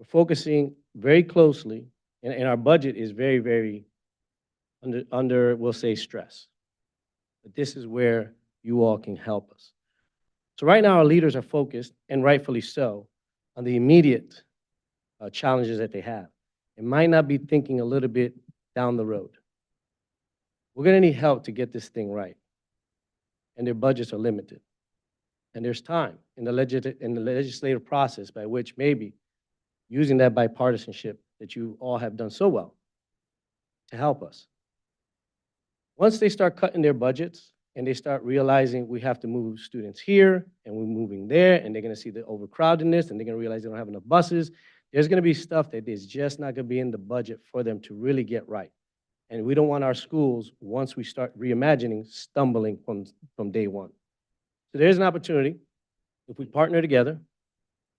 Speaker 17: focusing very closely, and our budget is very, very under, we'll say, stress. But this is where you all can help us. So right now, our leaders are focused, and rightfully so, on the immediate challenges that they have. It might not be thinking a little bit down the road. We're going to need help to get this thing right, and their budgets are limited. And there's time in the legislative process by which maybe using that bipartisanship that you all have done so well to help us. Once they start cutting their budgets and they start realizing we have to move students here and we're moving there, and they're going to see the overcrowdedness, and they're going to realize they don't have enough buses, there's going to be stuff that is just not going to be in the budget for them to really get right. And we don't want our schools, once we start reimagining, stumbling from day one. So there's an opportunity, if we partner together,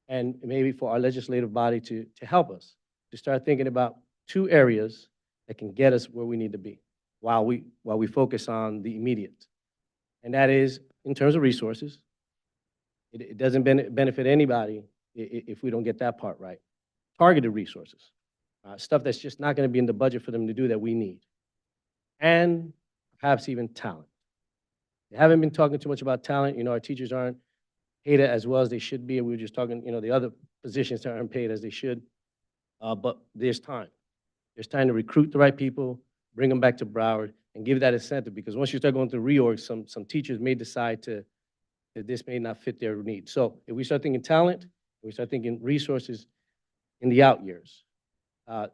Speaker 17: and maybe for our legislative body to help us, to start thinking about 2 areas that can get us where we need to be while we focus on the immediate. And that is, in terms of resources, it doesn't benefit anybody if we don't get that part right. Targeted resources, stuff that's just not going to be in the budget for them to do that we need. And perhaps even talent. They haven't been talking too much about talent. You know, our teachers aren't paid as well as they should be. We were just talking, you know, the other positions aren't paid as they should. But there's time. There's time to recruit the right people, bring them back to Broward, and give that incentive, because once you start going through reorgs, some teachers may decide that this may not fit their needs. So if we start thinking talent, we start thinking resources in the out years,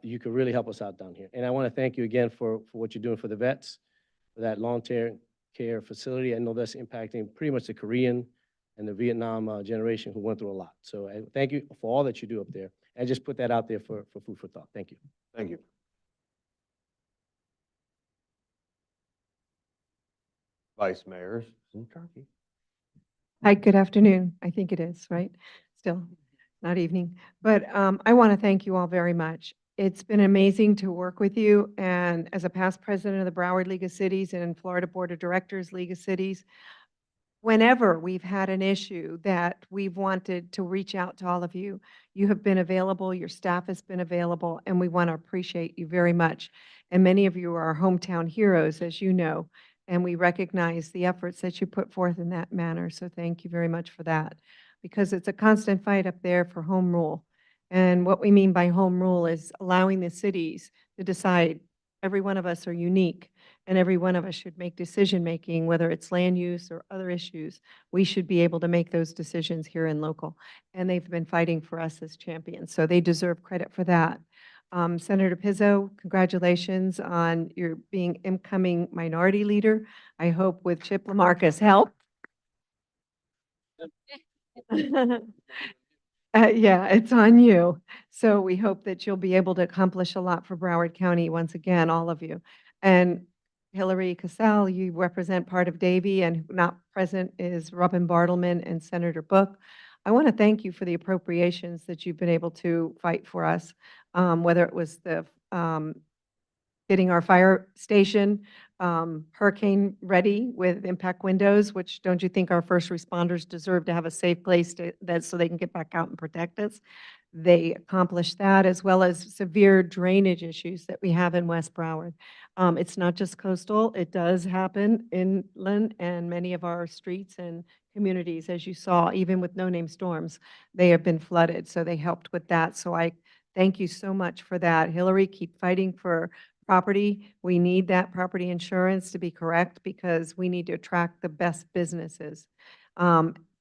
Speaker 17: you could really help us out down here. And I want to thank you again for what you're doing for the vets, for that long-term care facility. I know that's impacting pretty much the Korean and the Vietnam generation who went through a lot. So thank you for all that you do up there. And just put that out there for food for thought. Thank you.
Speaker 6: Thank you. Vice Mayor Zingardi.
Speaker 18: Hi, good afternoon. I think it is, right? Still, not evening. But I want to thank you all very much. It's been amazing to work with you. And as a past president of the Broward League of Cities and Florida Board of Directors League of Cities, whenever we've had an issue that we've wanted to reach out to all of you, you have been available, your staff has been available, and we want to appreciate you very much. And many of you are our hometown heroes, as you know, and we recognize the efforts that you put forth in that manner. So thank you very much for that, because it's a constant fight up there for home rule. And what we mean by home rule is allowing the cities to decide. Every one of us are unique, and every one of us should make decision-making, whether it's land use or other issues. We should be able to make those decisions here in local. And they've been fighting for us as champions, so they deserve credit for that. Senator Pizzo, congratulations on your being incoming minority leader. I hope with Chip Lamarca's help. Yeah, it's on you. So we hope that you'll be able to accomplish a lot for Broward County once again, all of you. And Hillary Cassell, you represent part of Davie, and not present is Robin Bartleman and Senator Book. I want to thank you for the appropriations that you've been able to fight for us, whether it was the getting our fire station hurricane ready with impact windows, which don't you think our first responders deserve to have a safe place so they can get back out and protect us? They accomplished that, as well as severe drainage issues that we have in West Broward. It's not just coastal. It does happen inland, and many of our streets and communities, as you saw, even with no-name storms, they have been flooded. So they helped with that. So I thank you so much for that. Hillary, keep fighting for property. We need that property insurance to be correct, because we need to attract the best businesses.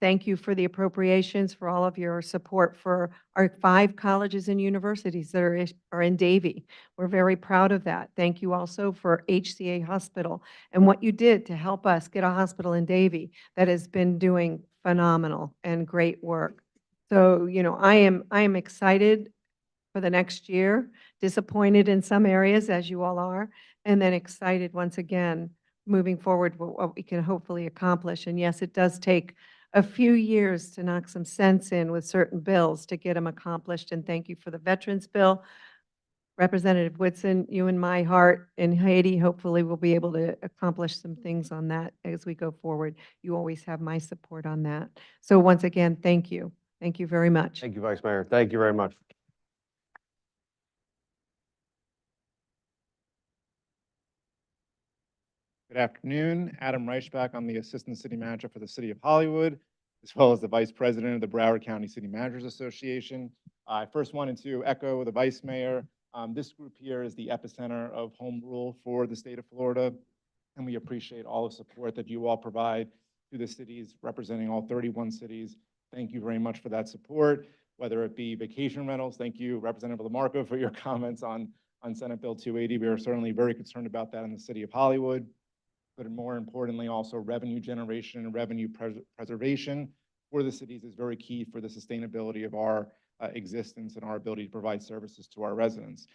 Speaker 18: Thank you for the appropriations, for all of your support for our 5 colleges and universities that are in Davie. We're very proud of that. Thank you also for HCA Hospital and what you did to help us get a hospital in Davie that has been doing phenomenal and great work. So, you know, I am excited for the next year, disappointed in some areas, as you all are, and then excited once again moving forward what we can hopefully accomplish. And yes, it does take a few years to knock some sense in with certain bills to get them accomplished. And thank you for the Veterans Bill. Representative Woodson, you and my heart in Haiti, hopefully we'll be able to accomplish some things on that as we go forward. You always have my support on that. So once again, thank you. Thank you very much.
Speaker 6: Thank you, Vice Mayor. Thank you very much.
Speaker 19: Good afternoon. Adam Reichbach. I'm the Assistant City Manager for the City of Hollywood, as well as the Vice President of the Broward County City Managers Association. I first wanted to echo the Vice Mayor. This group here is the epicenter of home rule for the state of Florida, and we appreciate all the support that you all provide to the cities, representing all 31 cities. Thank you very much for that support, whether it be vacation rentals. Thank you, Representative LaMarco, for your comments on Senate Bill 280. We are certainly very concerned about that in the city of Hollywood, but more importantly, also revenue generation and revenue preservation for the cities is very key for the sustainability of our existence and our ability to provide services to our residents.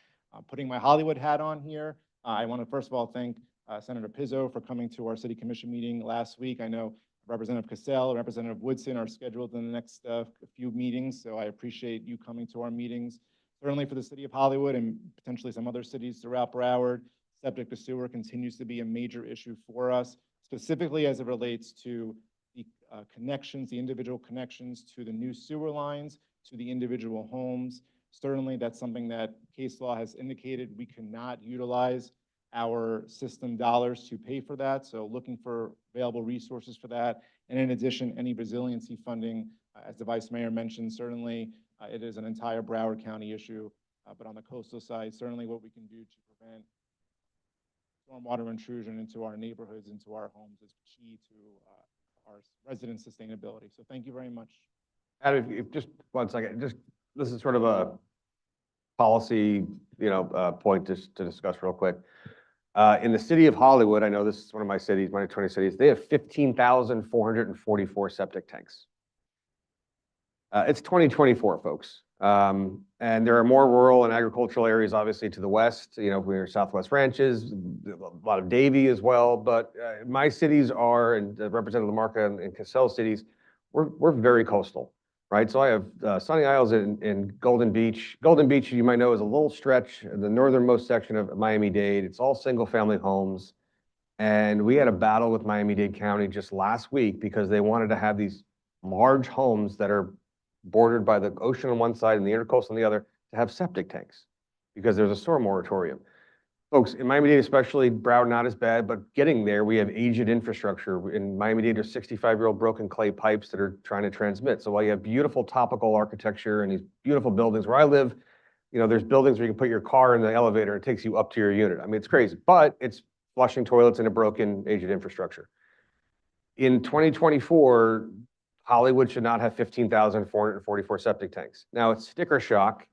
Speaker 19: Putting my Hollywood hat on here, I want to first of all thank Senator Pizzo for coming to our city commission meeting last week. I know Representative Cassell and Representative Woodson are scheduled in the next few meetings, so I appreciate you coming to our meetings. Certainly for the city of Hollywood and potentially some other cities throughout Broward, septic to sewer continues to be a major issue for us, specifically as it relates to the connections, the individual connections to the new sewer lines, to the individual homes. Certainly that's something that case law has indicated we cannot utilize our system dollars to pay for that. So looking for available resources for that. And in addition, any resiliency funding, as the Vice Mayor mentioned, certainly it is an entire Broward County issue. But on the coastal side, certainly what we can do to prevent stormwater intrusion into our neighborhoods, into our homes is key to our resident sustainability. So thank you very much.
Speaker 6: Adam, if just 1 second, this is sort of a policy, point to discuss real quick. In the city of Hollywood, I know this is one of my cities, my 20 cities, they have 15,444 septic tanks. It's 2024, folks. And there are more rural and agricultural areas, obviously, to the west. We're Southwest Ranches, a lot of Davie as well. But my cities are, and Representative LaMarca and Cassell cities, we're very coastal, right? So I have Sunny Isles in Golden Beach. Golden Beach, you might know, is a little stretch, the northernmost section of Miami-Dade. It's all single-family homes. And we had a battle with Miami-Dade County just last week because they wanted to have these large homes that are bordered by the ocean on one side and the intercoastal on the other to have septic tanks because there's a storm moratorium. Folks, in Miami-Dade especially, Broward not as bad, but getting there, we have aged infrastructure. In Miami-Dade, there's 65-year-old broken clay pipes that are trying to transmit. So while you have beautiful topical architecture and these beautiful buildings, where I live, there's buildings where you can put your car in the elevator and it takes you up to your unit. I mean, it's crazy, but it's flushing toilets in a broken, aged infrastructure. In 2024, Hollywood should not have 15,444 septic tanks. Now, it's sticker shock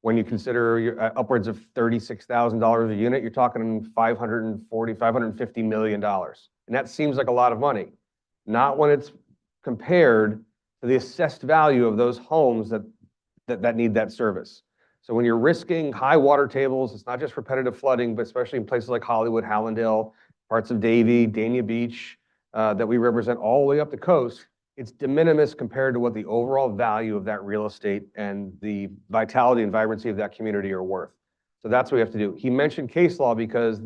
Speaker 6: when you consider upwards of $36,000 a unit. You're talking $550 million. And that seems like a lot of money. Not when it's compared to the assessed value of those homes that need that service. So when you're risking high water tables, it's not just repetitive flooding, but especially in places like Hollywood, Hallandale, parts of Davie, Dania Beach, that we represent all the way up the coast, it's de minimis compared to what the overall value of that real estate and the vitality and vibrancy of that community are worth. So that's what we have to do. He mentioned case law because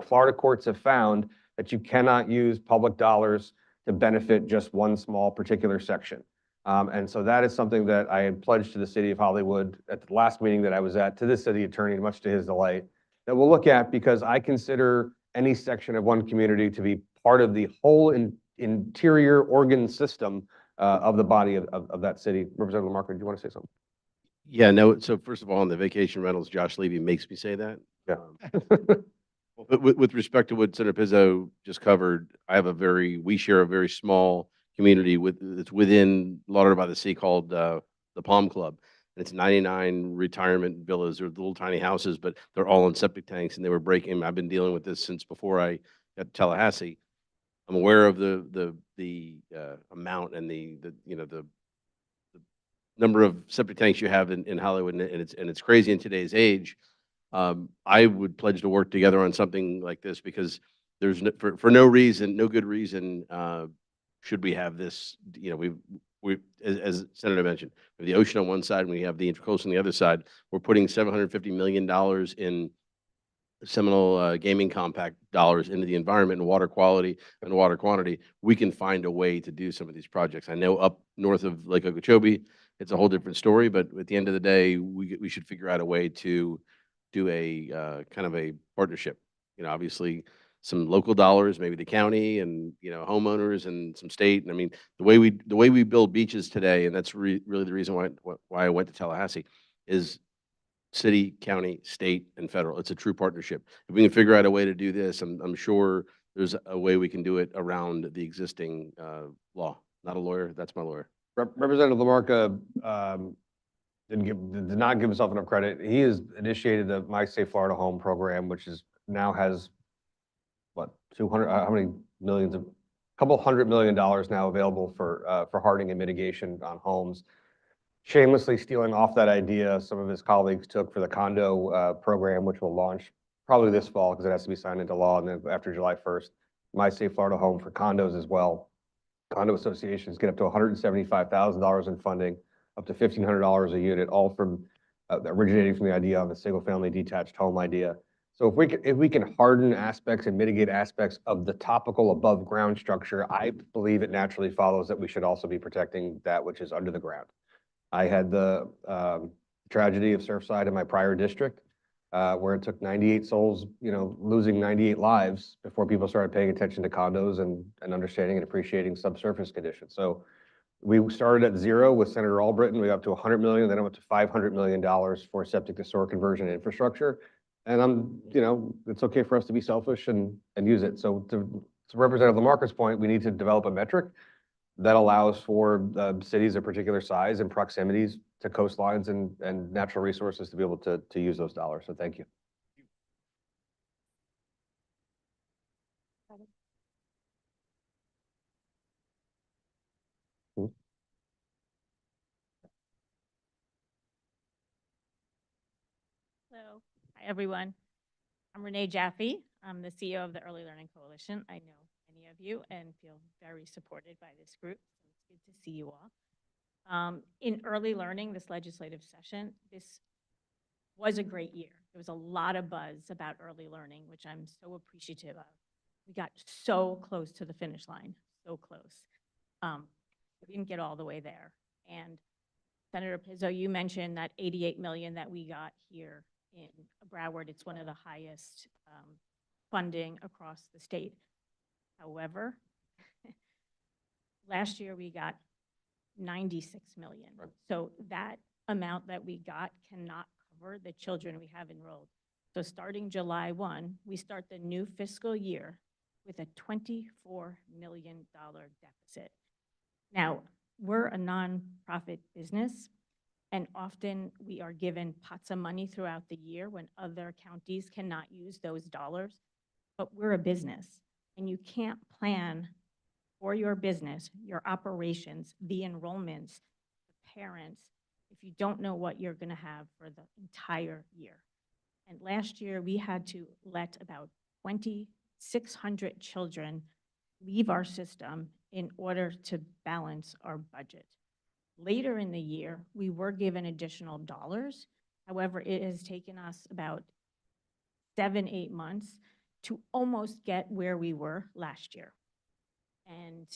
Speaker 6: Florida courts have found that you cannot use public dollars to benefit just one small particular section. And so that is something that I had pledged to the city of Hollywood at the last meeting that I was at, to the city attorney, much to his delight, that we'll look at, because I consider any section of one community to be part of the whole interior organ system of the body of that city. Representative LaMarca, do you want to say something?
Speaker 9: Yeah, no. So first of all, on the vacation rentals, Josh Levy makes me say that.
Speaker 6: Yeah.
Speaker 9: But with respect to what Senator Pizzo just covered, we share a very small community that's within Lauderdale by the Sea called the Palm Club. And it's 99 retirement villas. They're little tiny houses, but they're all in septic tanks, and they were breaking. I've been dealing with this since before I got to Tallahassee. I'm aware of the amount and the number of septic tanks you have in Hollywood, and it's crazy in today's age. I would pledge to work together on something like this, because there's for no reason, no good reason, should we have this. We as Senator mentioned, we have the ocean on one side and we have the Intracoastal on the other side. We're putting $750 million in Seminole Gaming Compact dollars into the environment and water quality and water quantity. We can find a way to do some of these projects. I know up north of Lake Okeechobee, it's a whole different story, but at the end of the day, we should figure out a way to do a kind of a partnership. Obviously some local dollars, maybe the county and, homeowners and some state. And I mean, the way we build beaches today, and that's really the reason why I went to Tallahassee, is city, county, state, and federal. It's a true partnership. If we can figure out a way to do this, I'm sure there's a way we can do it around the existing law. Not a lawyer, that's my lawyer.
Speaker 6: Representative Lamarca did not give himself enough credit. He has initiated the My Safe Florida Home program, which is now has, what, 200, how many millions of, couple $100 million now available for hardening and mitigation on homes. Shamelessly stealing off that idea some of his colleagues took for the condo program, which will launch probably this fall because it has to be signed into law, and then after July 1st, My Safe Florida Home for condos as well. Condo associations get up to $175,000 in funding, up to $1,500 a unit, all from originating from the idea on the single-family detached home idea. So if we can harden aspects and mitigate aspects of the topical above-ground structure, I believe it naturally follows that we should also be protecting that which is under the ground. I had the tragedy of Surfside in my prior district, where it took 98 souls, losing 98 lives before people started paying attention to condos and understanding and appreciating subsurface conditions. So we started at 0 with Senator Albritton. We got up to $100 million, then it went to $500 million for septic to sewer conversion and infrastructure. And it's okay for us to be selfish and use it. So to Representative Lamarca's point, we need to develop a metric that allows for cities of particular size and proximities to coastlines and natural resources to be able to use those dollars. So thank you.
Speaker 20: Hello. Hi, everyone. I'm Renee Jaffe. I'm the CEO of the Early Learning Coalition. I know many of you and feel very supported by this group. So it's good to see you all. In early learning, this legislative session, this was a great year. There was a lot of buzz about early learning, which I'm so appreciative of. We got so close to the finish line, so close. We didn't get all the way there. And Senator Pizzo, you mentioned that $88 million that we got here in Broward. It's one of the highest funding across the state. However, last year we got $96 million. So that amount that we got cannot cover the children we have enrolled. So starting July 1, we start the new fiscal year with a $24 million deficit. Now, we're a nonprofit business, and often we are given pots of money throughout the year when other counties cannot use those dollars. But we're a business, and you can't plan for your business, your operations, the enrollments, the parents, if you don't know what you're going to have for the entire year. And last year, we had to let about 2,600 children leave our system in order to balance our budget. Later in the year, we were given additional dollars. However, it has taken us about 7-8 months to almost get where we were last year. And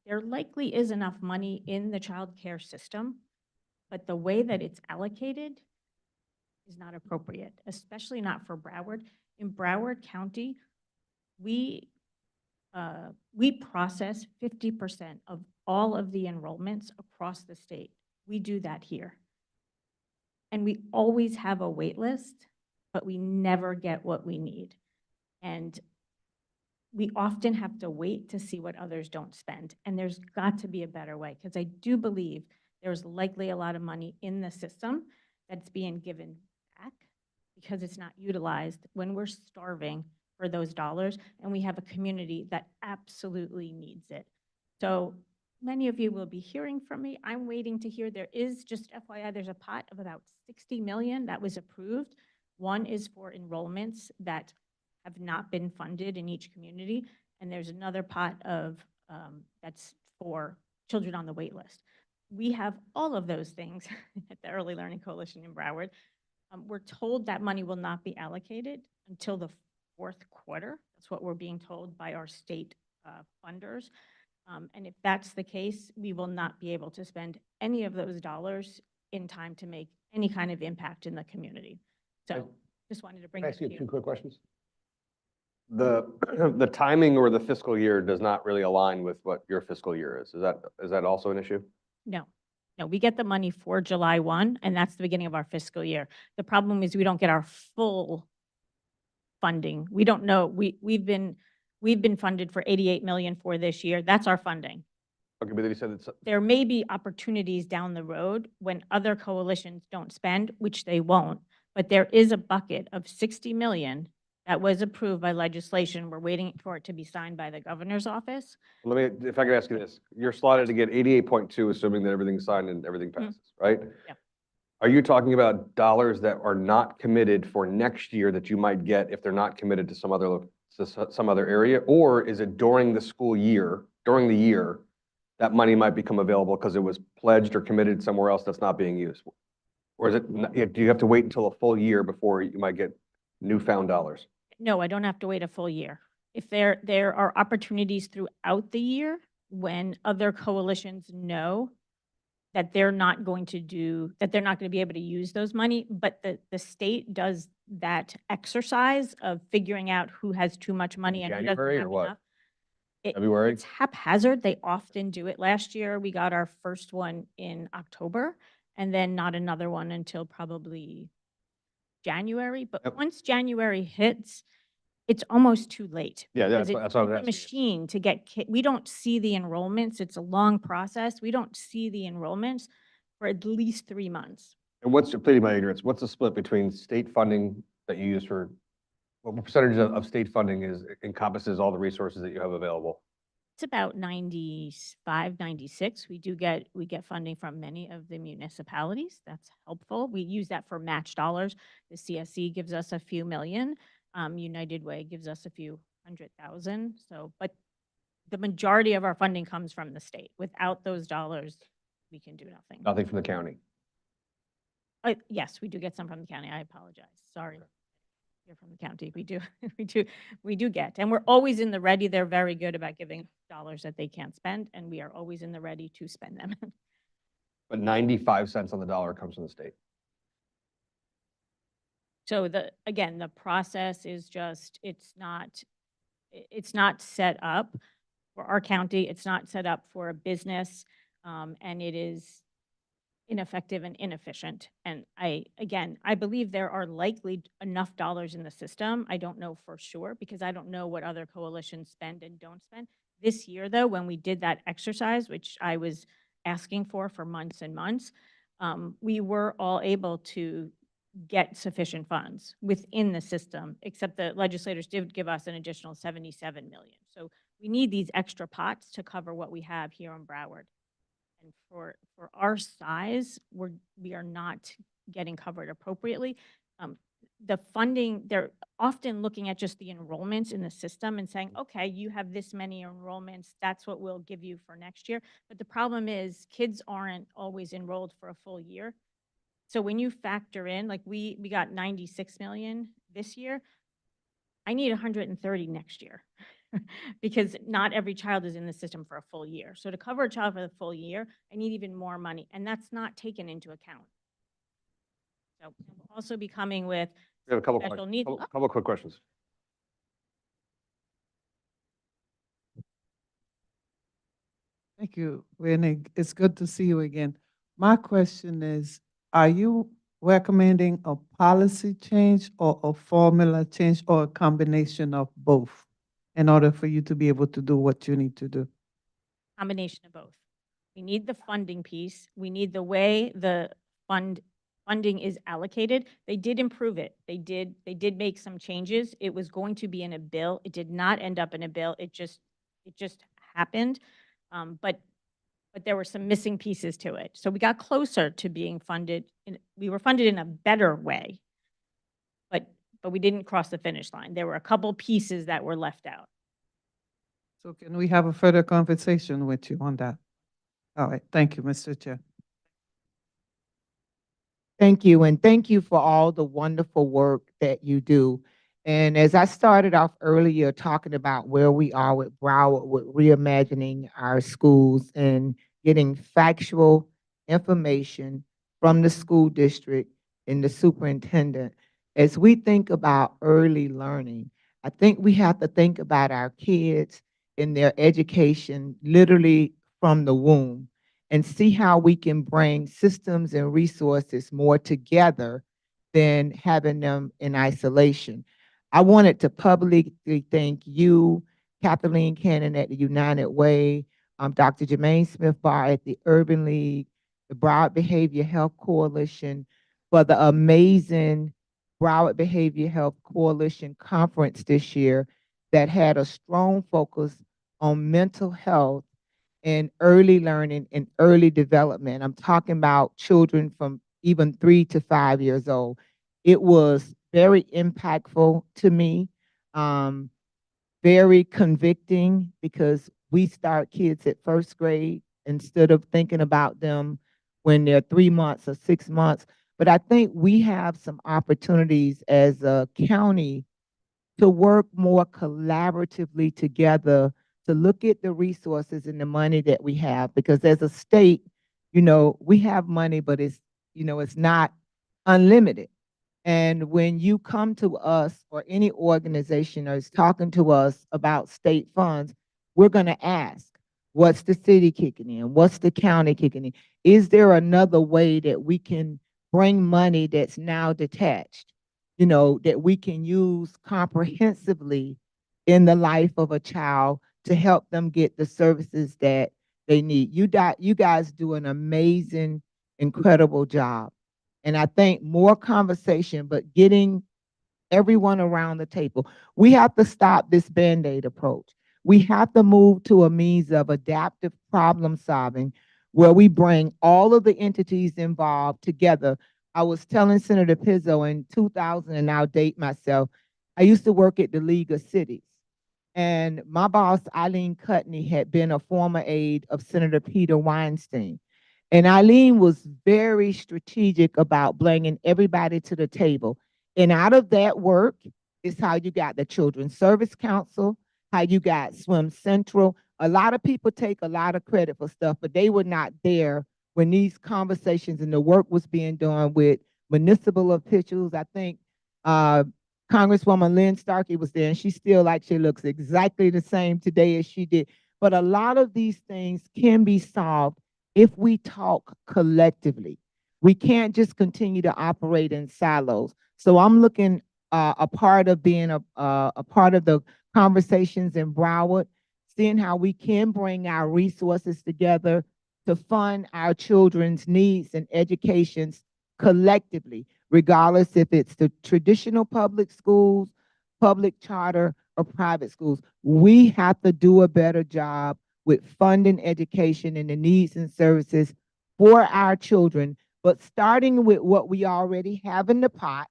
Speaker 20: there likely is enough money in the child care system, but the way that it's allocated is not appropriate, especially not for Broward. In Broward County, we process 50% of all of the enrollments across the state. We do that here. And we always have a wait list, but we never get what we need. And we often have to wait to see what others don't spend. And there's got to be a better way, because I do believe there's likely a lot of money in the system that's being given back because it's not utilized when we're starving for those dollars and we have a community that absolutely needs it. So many of you will be hearing from me. I'm waiting to hear. There is, just FYI, there's a pot of about $60 million that was approved. One is for enrollments that have not been funded in each community, and there's another pot of that's for children on the wait list. We have all of those things at the Early Learning Coalition in Broward. We're told that money will not be allocated until the fourth quarter. That's what we're being told by our state funders. And if that's the case, we will not be able to spend any of those dollars in time to make any kind of impact in the community. So just wanted to bring
Speaker 6: Can I
Speaker 20: that
Speaker 6: ask
Speaker 20: to
Speaker 6: you
Speaker 20: you.
Speaker 6: 2 quick questions? The timing or the fiscal year does not really align with what your fiscal year is. Is that also an issue?
Speaker 20: No, we get the money for July 1, and that's the beginning of our fiscal year. The problem is we don't get our full funding. We don't know. We've been We've been funded for 88 million for this year. That's our funding.
Speaker 6: Okay, but then you said it's,
Speaker 20: There may be opportunities down the road when other coalitions don't spend, which they won't, but there is a bucket of 60 million that was approved by legislation. We're waiting for it to be signed by the governor's office.
Speaker 6: let me, if I could ask you this, you're slotted to get 88.2, assuming that everything's signed and everything passes, right?
Speaker 20: Yep.
Speaker 6: Are you talking about dollars that are not committed for next year that you might get if they're not committed to some other area? Or is it during the school year, during the year, that money might become available because it was pledged or committed somewhere else that's not being used? Or is it, do you have to wait until a full year before you might get newfound dollars?
Speaker 20: No, I don't have to wait a full year. If there are opportunities throughout the year when other coalitions know that they're not going to be able to use those money, but the state does that exercise of figuring out who has too much money and who doesn't
Speaker 6: January or
Speaker 20: have
Speaker 6: what?
Speaker 20: enough.
Speaker 6: February?
Speaker 20: It's haphazard. They often do it. Last year, we got our first one in October, and then not another one until probably January. But once January hits, it's almost too late.
Speaker 6: Yeah,
Speaker 20: because
Speaker 6: that's what I was
Speaker 20: it's a
Speaker 6: asking.
Speaker 20: machine to get, we don't see the enrollments. It's a long process. We don't see the enrollments for at least 3 months.
Speaker 6: And what's, pleading my ignorance, what's the split between state funding that you use for, what percentage of state funding encompasses all the resources that you have available?
Speaker 20: It's about 95, 96. We get funding from many of the municipalities. That's helpful. We use that for match dollars. The CSC gives us a few million. United Way gives us a few 100,000. So, but the majority of our funding comes from the state. Without those dollars, we can do nothing.
Speaker 6: Nothing from the county.
Speaker 20: Yes, we do get some from the county. I apologize. Sorry. You're from the county. We do, we do get, and we're always in the ready. They're very good about giving dollars that they can't spend, and we are always in the ready to spend them.
Speaker 6: But 95 cents on the dollar comes from the state.
Speaker 20: So again, the process is just, it's not set up for our county. It's not set up for a business, and it is ineffective and inefficient. And I believe there are likely enough dollars in the system. I don't know for sure because I don't know what other coalitions spend and don't spend. This year, though, when we did that exercise, which I was asking for months and months, we were all able to get sufficient funds within the system, except the legislators did give us an additional 77 million. So we need these extra pots to cover what we have here in Broward. And for our size, we are not getting covered appropriately. The funding, they're often looking at just the enrollments in the system and saying, okay, you have this many enrollments, that's what we'll give you for next year. But the problem is kids aren't always enrolled for a full year. So when you factor in, like we got 96 million this year, I need 130 next year because not every child is in the system for a full year. So to cover a child for the full year, I need even more money, and that's not taken into account. So we'll also be coming with
Speaker 6: We have a couple
Speaker 20: special
Speaker 6: questions.
Speaker 20: needs.
Speaker 6: Couple quick questions.
Speaker 11: Thank you, Winnie. It's good to see you again. My question is, are you recommending a policy change or a formula change or a combination of both in order for you to be able to do what you need to do?
Speaker 20: Combination of both. We need the funding piece. We need the way the funding is allocated. They did improve it. They did make some changes. It was going to be in a bill. It did not end up in a bill. It just happened. But there were some missing pieces to it. So we got closer to being funded. We were funded in a better way, but we didn't cross the finish line. There were a couple pieces that were left out.
Speaker 11: So can we have a further conversation with you on that? All right, thank you, Mr. Chair.
Speaker 10: Thank you, and thank you for all the wonderful work that you do. And as I started off earlier talking about where we are with Broward, with reimagining our schools and getting factual information from the school district and the superintendent, as we think about early learning, I think we have to think about our kids in their education literally from the womb and see how we can bring systems and resources more together than having them in isolation. I wanted to publicly thank you, Kathleen Cannon at the United Way, Dr. Jermaine Smith Barr at the Urban League, the Broward Behavior Health Coalition, for the amazing Broward Behavior Health Coalition Conference this year that had a strong focus on mental health and early learning and early development. I'm talking about children from even 3 to 5 years old. It was very impactful to me, very convicting, because we start kids at first grade instead of thinking about them when they're 3 months or 6 months. But I think we have some opportunities as a county to work more collaboratively together to look at the resources and the money that we have, because as a state, we have money, but it's not unlimited. And when you come to us, or any organization is talking to us about state funds, we're going to ask, what's the city kicking in? What's the county kicking in? Is there another way that we can bring money that's now detached, that we can use comprehensively in the life of a child to help them get the services that they need? You guys do an amazing, incredible job. And I think more conversation, but getting everyone around the table. We have to stop this Band-Aid approach. We have to move to a means of adaptive problem solving, where we bring all of the entities involved together. I was telling Senator Pizzo in 2000, and I'll date myself, I used to work at the League of Cities. And my boss, Eileen Cutney, had been a former aide of Senator Peter Weinstein. And Eileen was very strategic about bringing everybody to the table. And out of that work is how you got the Children's Service Council, how you got Swim Central. A lot of people take a lot of credit for stuff, but they were not there when these conversations and the work was being done with municipal officials. I think Congresswoman Lynn Starkey was there, and she looks exactly the same today as she did. But a lot of these things can be solved if we talk collectively. We can't just continue to operate in silos. So I'm looking a part of being a part of the conversations in Broward, seeing how we can bring our resources together to fund our children's needs and educations collectively, regardless if it's the traditional public schools, public charter, or private schools. We have to do a better job with funding education and the needs and services for our children, but starting with what we already have in the pot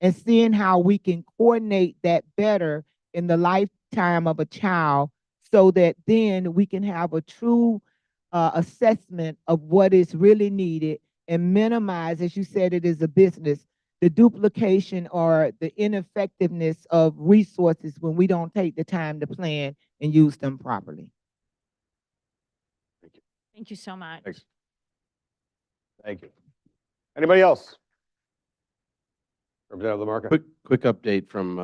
Speaker 10: and seeing how we can coordinate that better in the lifetime of a child, so that then we can have a true assessment of what is really needed and minimize, as you said, it is a business, the duplication or the ineffectiveness of resources when we don't take the time to plan and use them properly.
Speaker 20: Thank you so much.
Speaker 6: Thanks. Thank you. Anybody else? Representative Lamarca?
Speaker 9: Quick update from,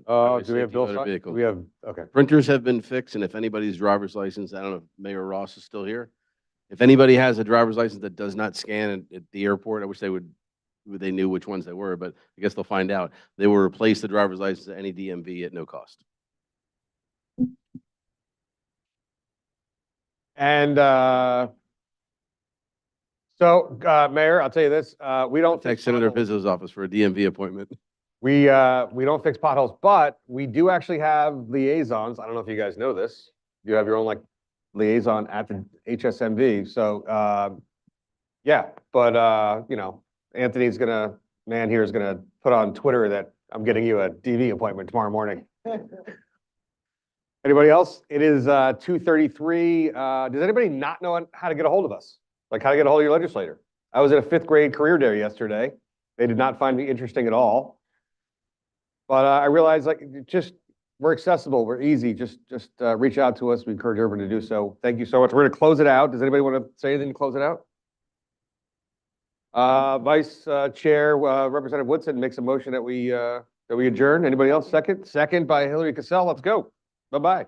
Speaker 9: Highway
Speaker 6: Do we have
Speaker 9: Safety
Speaker 6: Bill?
Speaker 9: Motor Vehicle.
Speaker 6: We have, okay.
Speaker 9: Printers have been fixed, and if anybody's driver's license, I don't know if Mayor Ross is still here. If anybody has a driver's license that does not scan at the airport, I wish they knew which ones they were, but I guess they'll find out. They will replace the driver's license at any DMV at no cost.
Speaker 6: And Mayor, I'll tell you this, we don't fix
Speaker 9: Text Senator
Speaker 6: potholes.
Speaker 9: Pizzo's office for a DMV appointment.
Speaker 6: We don't fix potholes, but we do actually have liaisons. I don't know if you guys know this. You have your own liaison at the HSMV. So yeah, but Anthony's man here is gonna put on Twitter that I'm getting you a DV appointment tomorrow morning. Anybody else? It is 2:33. Does anybody not know how to get a hold of us? Like how to get a hold of your legislator? I was at a 5th grade career day yesterday. They did not find me interesting at all. But I realized we're accessible, we're easy. Just reach out to us. We encourage everyone to do so. Thank you so much. We're going to close it out. Does anybody want to say anything to close it out? Vice Chair Representative Woodson makes a motion that we adjourn. Anybody else? Second by Hillary Cassell. Let's go. Bye-bye.